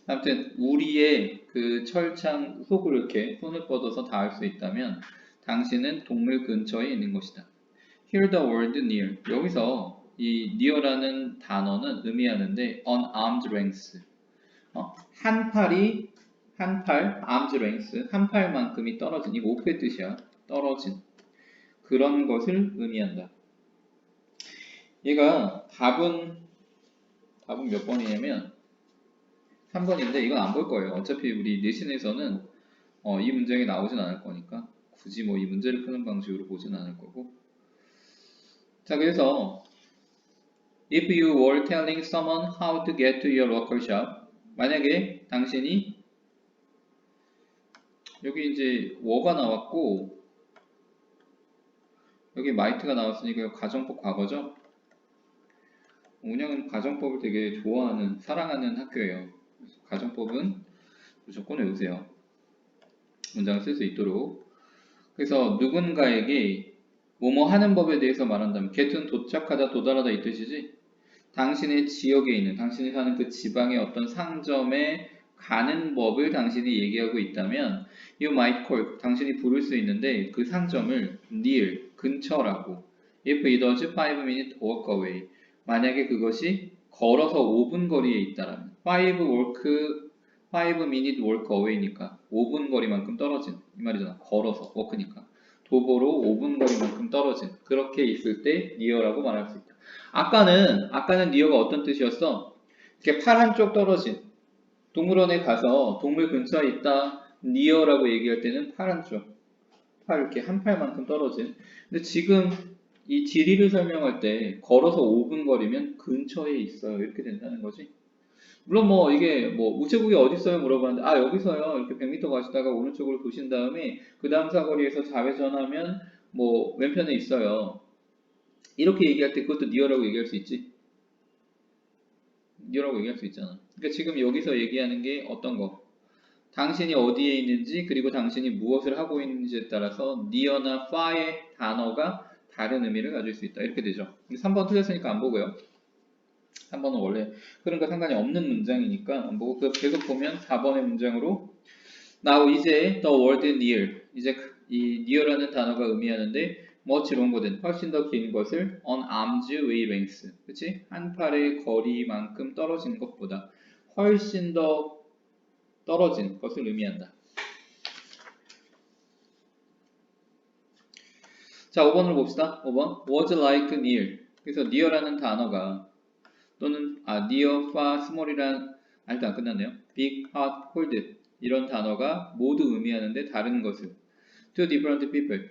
아무튼 우리의 그 철창 속을 이렇게 손을 뻗어서 닿을 수 있다면 당신은 동물 근처에 있는 것이다. Hear the word near. 여기서 이 near라는 단어는 의미하는데 on arm's length. 한 팔이 한 팔, arm's length, 한 팔만큼이 떨어진 이 목표의 뜻이야. 떨어진 그런 것을 의미한다. 얘가 답은 몇 번이냐면 3번인데 이건 안 볼 거예요. 어차피 우리 내신에서는 이 문장이 나오진 않을 거니까 굳이 뭐 이 문제를 푸는 방식으로 보진 않을 거고. 자, 그래서 if you were telling someone how to get to your local shop, 만약에 당신이 여기 이제 were가 나왔고 여기 might가 나왔으니까 이거 가정법 과거죠. 운영은 가정법을 되게 좋아하는 사랑하는 학교예요. 그래서 가정법은 무조건 외우세요. 문장을 쓸 수 있도록. 그래서 누군가에게 뭐뭐 하는 법에 대해서 말한다면 get은 도착하다 도달하다 이 뜻이지. 당신의 지역에 있는 당신이 사는 그 지방의 어떤 상점에 가는 법을 당신이 얘기하고 있다면 you might call 당신이 부를 수 있는데 그 상점을 near 근처라고 if it was 5-minute walk away 만약에 그것이 걸어서 5분 거리에 있다라면 5-minute walk away니까 5분 거리만큼 떨어진 이 말이잖아. 걸어서 walk니까 도보로 5분 거리만큼 떨어진 그렇게 있을 때 near라고 말할 수 있다. 아까는 near가 어떤 뜻이었어? 이렇게 팔 한쪽 떨어진 동물원에 가서 동물 근처에 있다 near라고 얘기할 때는 팔 한쪽 팔 이렇게 한 팔만큼 떨어진. 근데 지금 이 지리를 설명할 때 걸어서 5분 거리면 근처에 있어요 이렇게 된다는 거지. 물론 뭐 이게 뭐 우체국이 어디 있어요 물어봤는데 아 여기서요 이렇게 100m 가시다가 오른쪽으로 도신 다음에 그 다음 사거리에서 좌회전하면 뭐 왼편에 있어요 이렇게 얘기할 때 그것도 near라고 얘기할 수 있지. near라고 얘기할 수 있잖아. 그러니까 지금 여기서 얘기하는 게 어떤 거? 당신이 어디에 있는지 그리고 당신이 무엇을 하고 있는지에 따라서 near나 far의 단어가 다른 의미를 가질 수 있다. 이렇게 되죠. 3번 틀렸으니까 안 보고요. 3번은 원래 그런 거 상관이 없는 문장이니까 안 보고 계속 보면 4번의 문장으로 now 이제 the word near 이제 이 near라는 단어가 의미하는데 much longer 훨씬 더 긴 것을 on arm's way length 그치? 한 팔의 거리만큼 떨어진 것보다 훨씬 더 떨어진 것을 의미한다. 자 5번을 봅시다. 5번 was like near 그래서 near라는 단어가 또는 near, far, small이란 아직도 안 끝났네요. big, hot, cold 이런 단어가 모두 의미하는데 다른 것을 to different people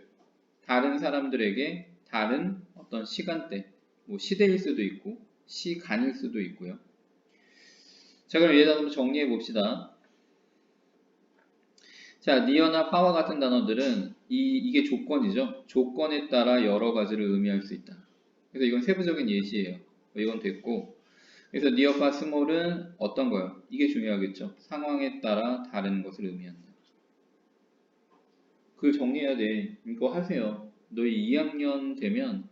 다른 사람들에게 다른 어떤 시간대 뭐 시대일 수도 있고 시간일 수도 있고요. 자 그럼 얘를 한번 정리해 봅시다. 자 near나 far와 같은 단어들은 이게 조건이죠. 조건에 따라 여러 가지를 의미할 수 있다. 그래서 이건 세부적인 예시예요. 이건 됐고 그래서 near, far, small은 어떤 거요? 이게 중요하겠죠. 상황에 따라 다른 것을 의미한다. 그걸 정리해야 돼. 이거 하세요. 너희 2학년 되면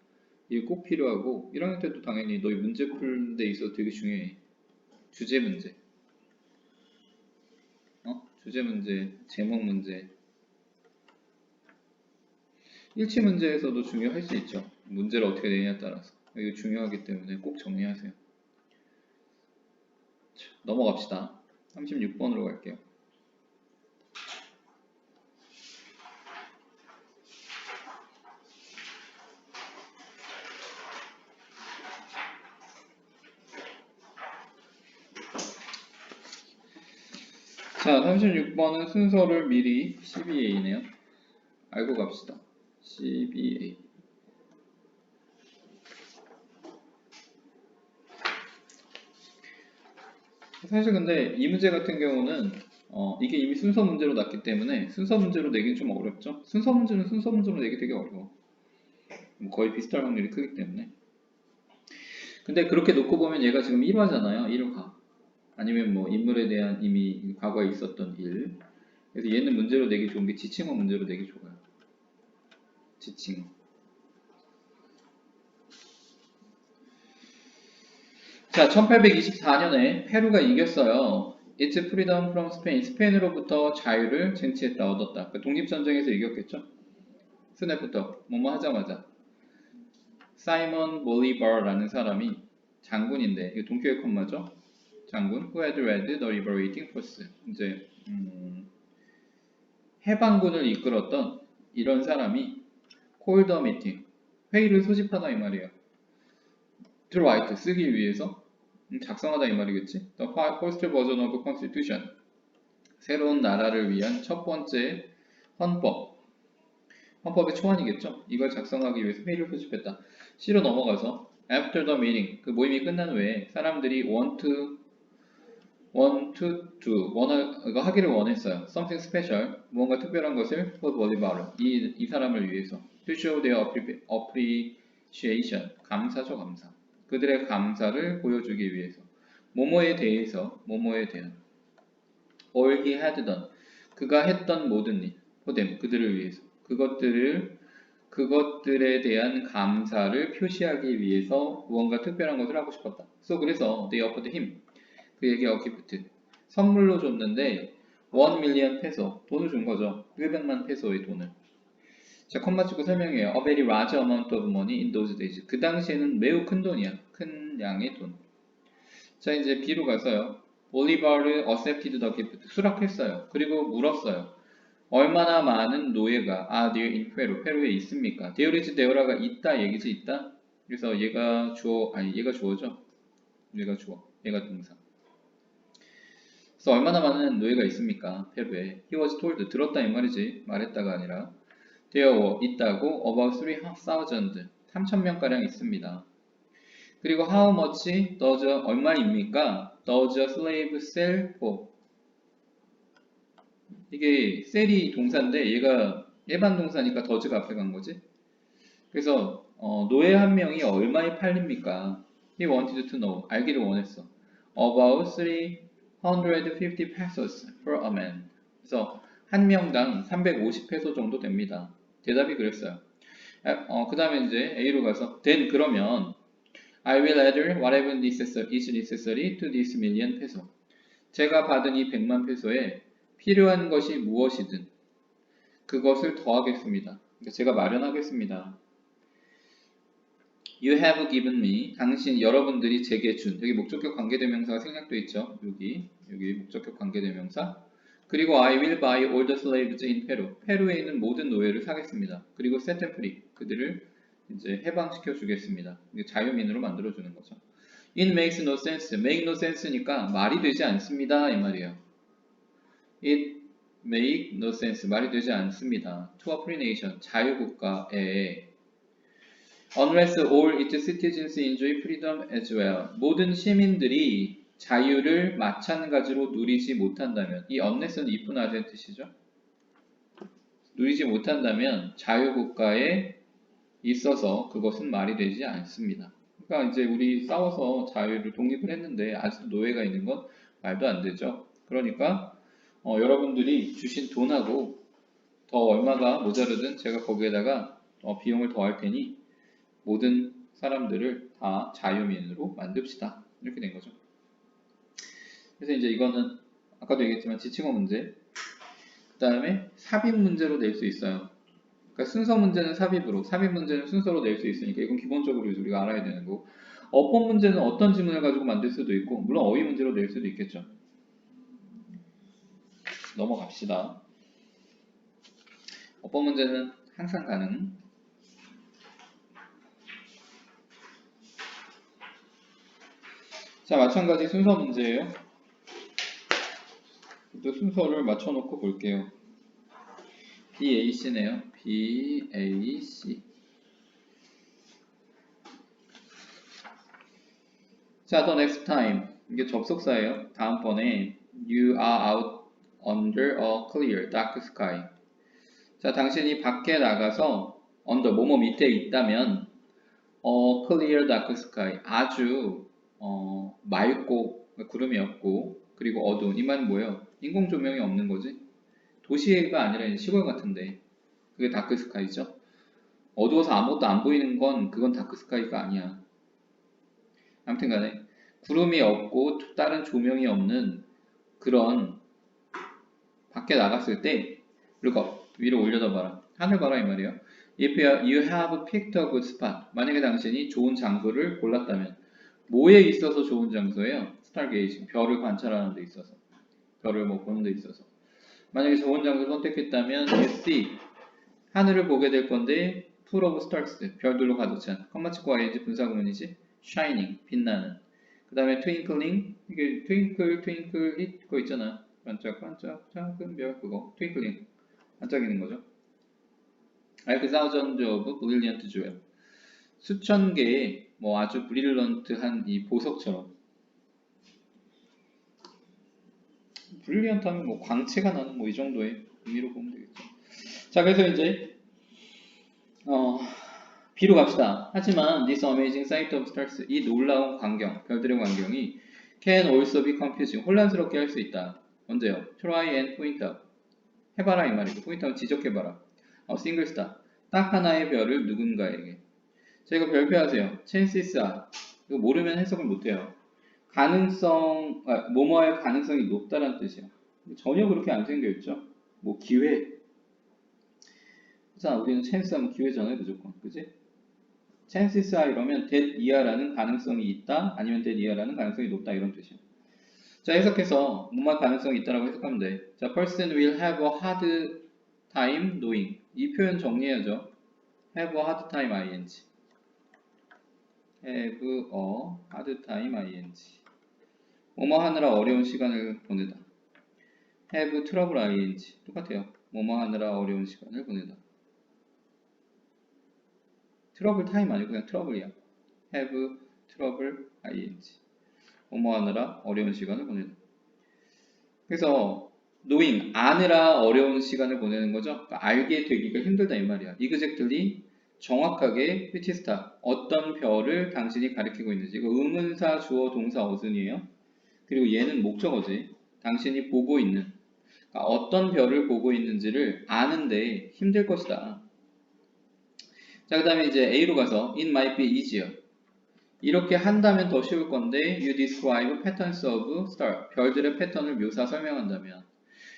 이게 꼭 필요하고 1학년 때도 당연히 너희 문제 풀 데 있어서 되게 중요해. 주제 문제. 주제 문제, 제목 문제. 일치 문제에서도 중요할 수 있죠. 문제를 어떻게 내냐에 따라서. 이거 중요하기 때문에 꼭 정리하세요. 자, 넘어갑시다. 36번으로 갈게요. 자, 36번은 순서를 미리 12A네요. 알고 갑시다. 12A. 사실 근데 이 문제 같은 경우는 이게 이미 순서 문제로 났기 때문에 순서 문제로 내긴 좀 어렵죠. 순서 문제는 순서 문제로 내기 되게 어려워. 거의 비슷할 확률이 크기 때문에. 근데 그렇게 놓고 보면 얘가 지금 1화잖아요. 1화. 아니면 뭐 인물에 대한 이미 과거에 있었던 일. 그래서 얘는 문제로 내기 좋은 게 지칭어 문제로 내기 좋아요. 지칭어. 자, 1824년에 페루가 이겼어요. It's freedom from Spain. 스페인으로부터 자유를 쟁취했다, 얻었다. 그 독립전쟁에서 이겼겠죠? 스냅부터 뭐뭐 하자마자. 사이먼 볼리바라는 사람이 장군인데, 이거 동교의 컴마죠? 장군. Who had led the liberating force. 이제 해방군을 이끌었던 이런 사람이 called a meeting. 회의를 소집하다 이 말이에요. to write. 쓰기 위해서 작성하다 이 말이겠지. The first version of constitution. 새로운 나라를 위한 첫 번째 헌법. 헌법의 초안이겠죠. 이걸 작성하기 위해서 회의를 소집했다. C로 넘어가서 after the meeting. 그 모임이 끝난 후에 사람들이 이거 하기를 원했어요. Something special. 무언가 특별한 것을 for Bolivar. 이 사람을 위해서. To show their appreciation. 감사죠, 감사. 그들의 감사를 보여주기 위해서. 뭐뭐에 대해서, 뭐뭐에 대한. All he had done. 그가 했던 모든 일. for them. 그들을 위해서. 그것들에 대한 감사를 표시하기 위해서 무언가 특별한 것을 하고 싶었다. 그래서 they offered him. 그에게 a gift. 선물로 줬는데 1 million peso. 돈을 준 거죠. 100만 페소의 돈을. 자, 컴마 찍고 설명해요. A very large amount of money in those days. 그 당시에는 매우 큰 돈이야. 큰 양의 돈. 자, 이제 B로 가서요. 볼리바르 accepted the gift. 수락했어요. 그리고 물었어요. 얼마나 많은 노예가 there in Peru, 페루에 있습니까? there is there가 있다 얘기지 있다. 그래서 얘가 주어죠. 얘가 주어. 얘가 동사. 그래서 얼마나 많은 노예가 있습니까? 페루에. He was told. 들었다 이 말이지. 말했다가 아니라. There 있다고 about 3,000. 3,000명가량 있습니다. 그리고 how much does 얼마입니까? does a slave sell for? 이게 셀이 동사인데 얘가 일반 동사니까 does가 앞에 간 거지. 그래서 노예 한 명이 얼마에 팔립니까? He wanted to know. 알기를 원했어. About 350 pesos for a man. 그래서 한 명당 350페소 정도 됩니다. 대답이 그랬어요. 그 다음에 이제 A로 가서 then 그러면 I will add whatever is necessary to this million peso. 제가 받은 이 100만 페소에 필요한 것이 무엇이든 그것을 더하겠습니다. 제가 마련하겠습니다. You have given me. 여러분들이 제게 준. 여기 목적격 관계대명사가 생략되어 있죠. 여기 목적격 관계대명사. 그리고 I will buy all the slaves in Peru. 페루에 있는 모든 노예를 사겠습니다. 그리고 set them free. 그들을 이제 해방시켜 주겠습니다. 자유민으로 만들어 주는 거죠. It makes no sense. make no sense니까 말이 되지 않습니다. 이 말이에요. It make no sense. 말이 되지 않습니다. To a free nation. 자유국가에 Unless all its citizens enjoy freedom as well. 모든 시민들이 자유를 마찬가지로 누리지 못한다면, 이 unless는 if not의 뜻이죠. 누리지 못한다면 자유국가에 있어서 그것은 말이 되지 않습니다. 그러니까 이제 우리 싸워서 자유를 독립을 했는데 아직도 노예가 있는 건 말도 안 되죠. 그러니까 여러분들이 주신 돈하고 더 얼마가 모자르든 제가 거기에다가 비용을 더할 테니 모든 사람들을 다 자유민으로 만듭시다. 이렇게 된 거죠. 그래서 이제 이거는 아까도 얘기했지만 지칭어 문제, 그 다음에 삽입 문제로 낼 수 있어요. 그러니까 순서 문제는 삽입으로, 삽입 문제는 순서로 낼 수 있으니까 이건 기본적으로 우리가 알아야 되는 거고, 어법 문제는 어떤 지문을 가지고 만들 수도 있고, 물론 어휘 문제로 낼 수도 있겠죠. 넘어갑시다. 어법 문제는 항상 가능. 자, 마찬가지 순서 문제예요. 또 순서를 맞춰놓고 볼게요. BAC네요. BAC. 자, the next time. 이게 접속사예요. 다음번에 you are out under a clear dark sky. 자, 당신이 밖에 나가서 under 뭐뭐 밑에 있다면 clear dark sky. 아주 맑고 구름이 없고 그리고 어두운. 이 말은 뭐예요? 인공 조명이 없는 거지. 도시가 아니라 이제 시골 같은데 그게 다크 스카이죠. 어두워서 아무것도 안 보이는 건 그건 다크 스카이가 아니야. 아무튼 간에 구름이 없고 다른 조명이 없는 그런 밖에 나갔을 때 look up 위로 올려다 봐라. 하늘 봐라 이 말이에요. If you have picked a good spot 만약에 당신이 좋은 장소를 골랐다면 뭐에 있어서 좋은 장소예요? 스타게이징 별을 관찰하는 데 있어서 별을 뭐 보는 데 있어서 만약에 좋은 장소를 선택했다면 you see 하늘을 보게 될 건데 full of stars 별들로 가득 찬 컴마치코 ing 분사구문이지 shining 빛나는 그 다음에 twinkling 이게 twinkle twinkle 이거 있잖아 반짝반짝 작은 별 그거 twinkling 반짝이는 거죠. like thousands of brilliant jewel 수천 개의 뭐 아주 브릴런트한 이 보석처럼 브릴리언트하면 뭐 광채가 나는 뭐 이 정도의 의미로 보면 되겠죠. 자 그래서 이제 B로 갑시다. 하지만 this amazing sight of stars 이 놀라운 광경 별들의 광경이 can also be confusing 혼란스럽게 할 수 있다. 언제요? Try and point out 해봐라 이 말이고 point out 지적해봐라. single star 딱 하나의 별을 누군가에게 자 이거 별표하세요. chances are 이거 모르면 해석을 못해요. 가능성 뭐뭐의 가능성이 높다는 뜻이야. 전혀 그렇게 안 생겨있죠. 뭐 기회 자 우리는 chance 하면 기회잖아요 무조건 그지? chances are 이러면 that 이하라는 가능성이 있다 아니면 that 이하라는 가능성이 높다 이런 뜻이야. 자 해석해서 뭐만 가능성이 있다라고 해석하면 돼. 자 person will have a hard time knowing 이 표현 정리해야죠. have a hard time ing have a hard time ing 뭐뭐 하느라 어려운 시간을 보내다 have trouble ing 똑같아요. 뭐뭐 하느라 어려운 시간을 보내다 트러블 타임 아니고 그냥 트러블이야. have trouble ing 뭐뭐 하느라 어려운 시간을 보내다. 그래서 knowing 아느라 어려운 시간을 보내는 거죠. 그러니까 알게 되기가 힘들다 이 말이야. exactly 정확하게 which star 어떤 별을 당신이 가리키고 있는지 이거 의문사 주어 동사 어순이에요. 그리고 얘는 목적어지. 당신이 보고 있는 그러니까 어떤 별을 보고 있는지를 아는데 힘들 것이다. 자, 그 다음에 이제 A로 가서 it might be easier. 이렇게 한다면 더 쉬울 건데 you describe patterns of star. 별들의 패턴을 묘사 설명한다면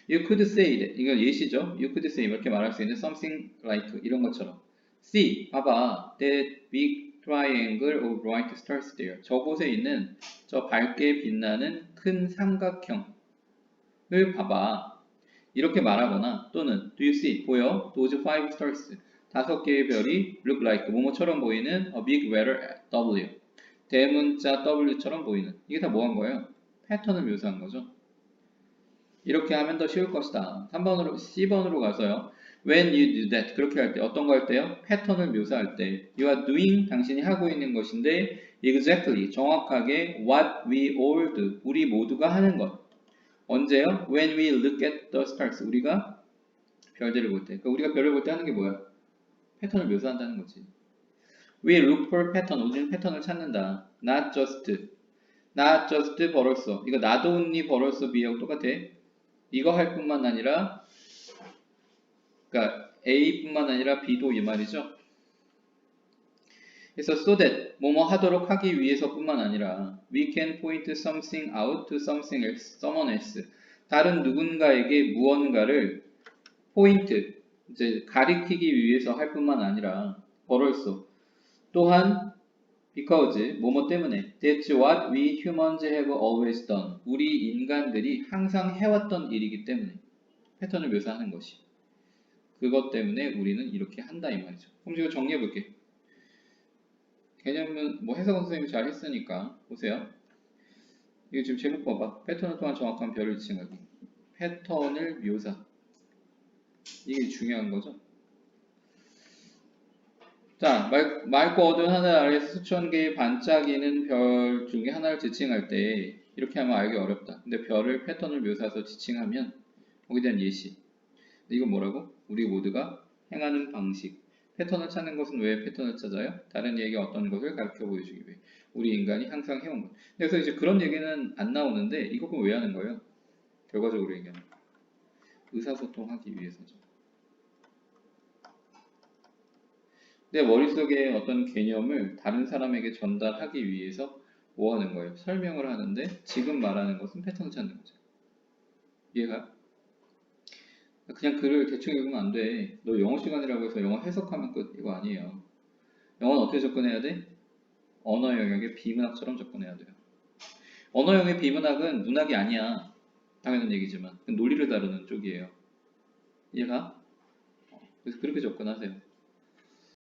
you could say that. 이건 예시죠. you could say 이렇게 말할 수 있는 something like 이런 것처럼 see, 봐봐 that big triangle of bright stars there. 저곳에 있는 저 밝게 빛나는 큰 삼각형을 봐봐. 이렇게 말하거나 또는 do you see, 보여? those five stars. 5개의 별이 look like 뭐뭐처럼 보이는 a big letter W 대문자 W처럼 보이는 이게 다 뭐 한 거예요? 패턴을 묘사한 거죠. 이렇게 하면 더 쉬울 것이다. 3번으로 C번으로 가서요. When you do that 그렇게 할 때 어떤 거 할 때요? 패턴을 묘사할 때 you are doing 당신이 하고 있는 것인데 exactly 정확하게 what we all do 우리 모두가 하는 것 언제요? When we look at the stars 우리가 별들을 볼 때 그러니까 우리가 별을 볼 때 하는 게 뭐야? 패턴을 묘사한다는 거지. We look for pattern. 우리는 패턴을 찾는다. Not just 벌었어. 이거 not only 벌었어 B하고 똑같아. 이거 할 뿐만 아니라 그러니까 A뿐만 아니라 B도 이 말이죠. 그래서 so that 뭐뭐 하도록 하기 위해서 뿐만 아니라 we can point something out to something else, someone else. 다른 누군가에게 무언가를 포인트 이제 가리키기 위해서 할 뿐만 아니라 벌었어. 또한 because 뭐뭐 때문에 that's what we humans have always done 우리 인간들이 항상 해왔던 일이기 때문에 패턴을 묘사하는 것이 그것 때문에 우리는 이렇게 한다 이 말이죠. 그럼 이거 정리해 볼게. 개념은 뭐 해석원 선생님이 잘 했으니까 보세요. 이거 지금 제목 봐봐. 패턴을 통한 정확한 별을 지칭하기. 패턴을 묘사 이게 중요한 거죠. 자, 맑고 어두운 하늘 아래에서 수천 개의 반짝이는 별 중에 하나를 지칭할 때 이렇게 하면 알기 어렵다. 근데 별을 패턴을 묘사해서 지칭하면 거기에 대한 예시. 이건 뭐라고? 우리 모두가 행하는 방식. 패턴을 찾는 것은 왜 패턴을 찾아요? 다른 이에게 어떤 것을 가르쳐 보여주기 위해. 우리 인간이 항상 해온 것. 그래서 이제 그런 얘기는 안 나오는데 이거 그럼 왜 하는 거예요? 결과적으로 얘기하면 의사소통하기 위해서죠. 내 머릿속에 어떤 개념을 다른 사람에게 전달하기 위해서 뭐 하는 거예요? 설명을 하는데 지금 말하는 것은 패턴을 찾는 거죠. 이해가? 그냥 글을 대충 읽으면 안 돼. 너 영어 시간이라고 해서 영어 해석하면 끝. 이거 아니에요. 영어는 어떻게 접근해야 돼? 언어 영역의 비문학처럼 접근해야 돼요. 언어 영역의 비문학은 문학이 아니야. 당연한 얘기지만. 논리를 다루는 쪽이에요. 이해가? 그래서 그렇게 접근하세요.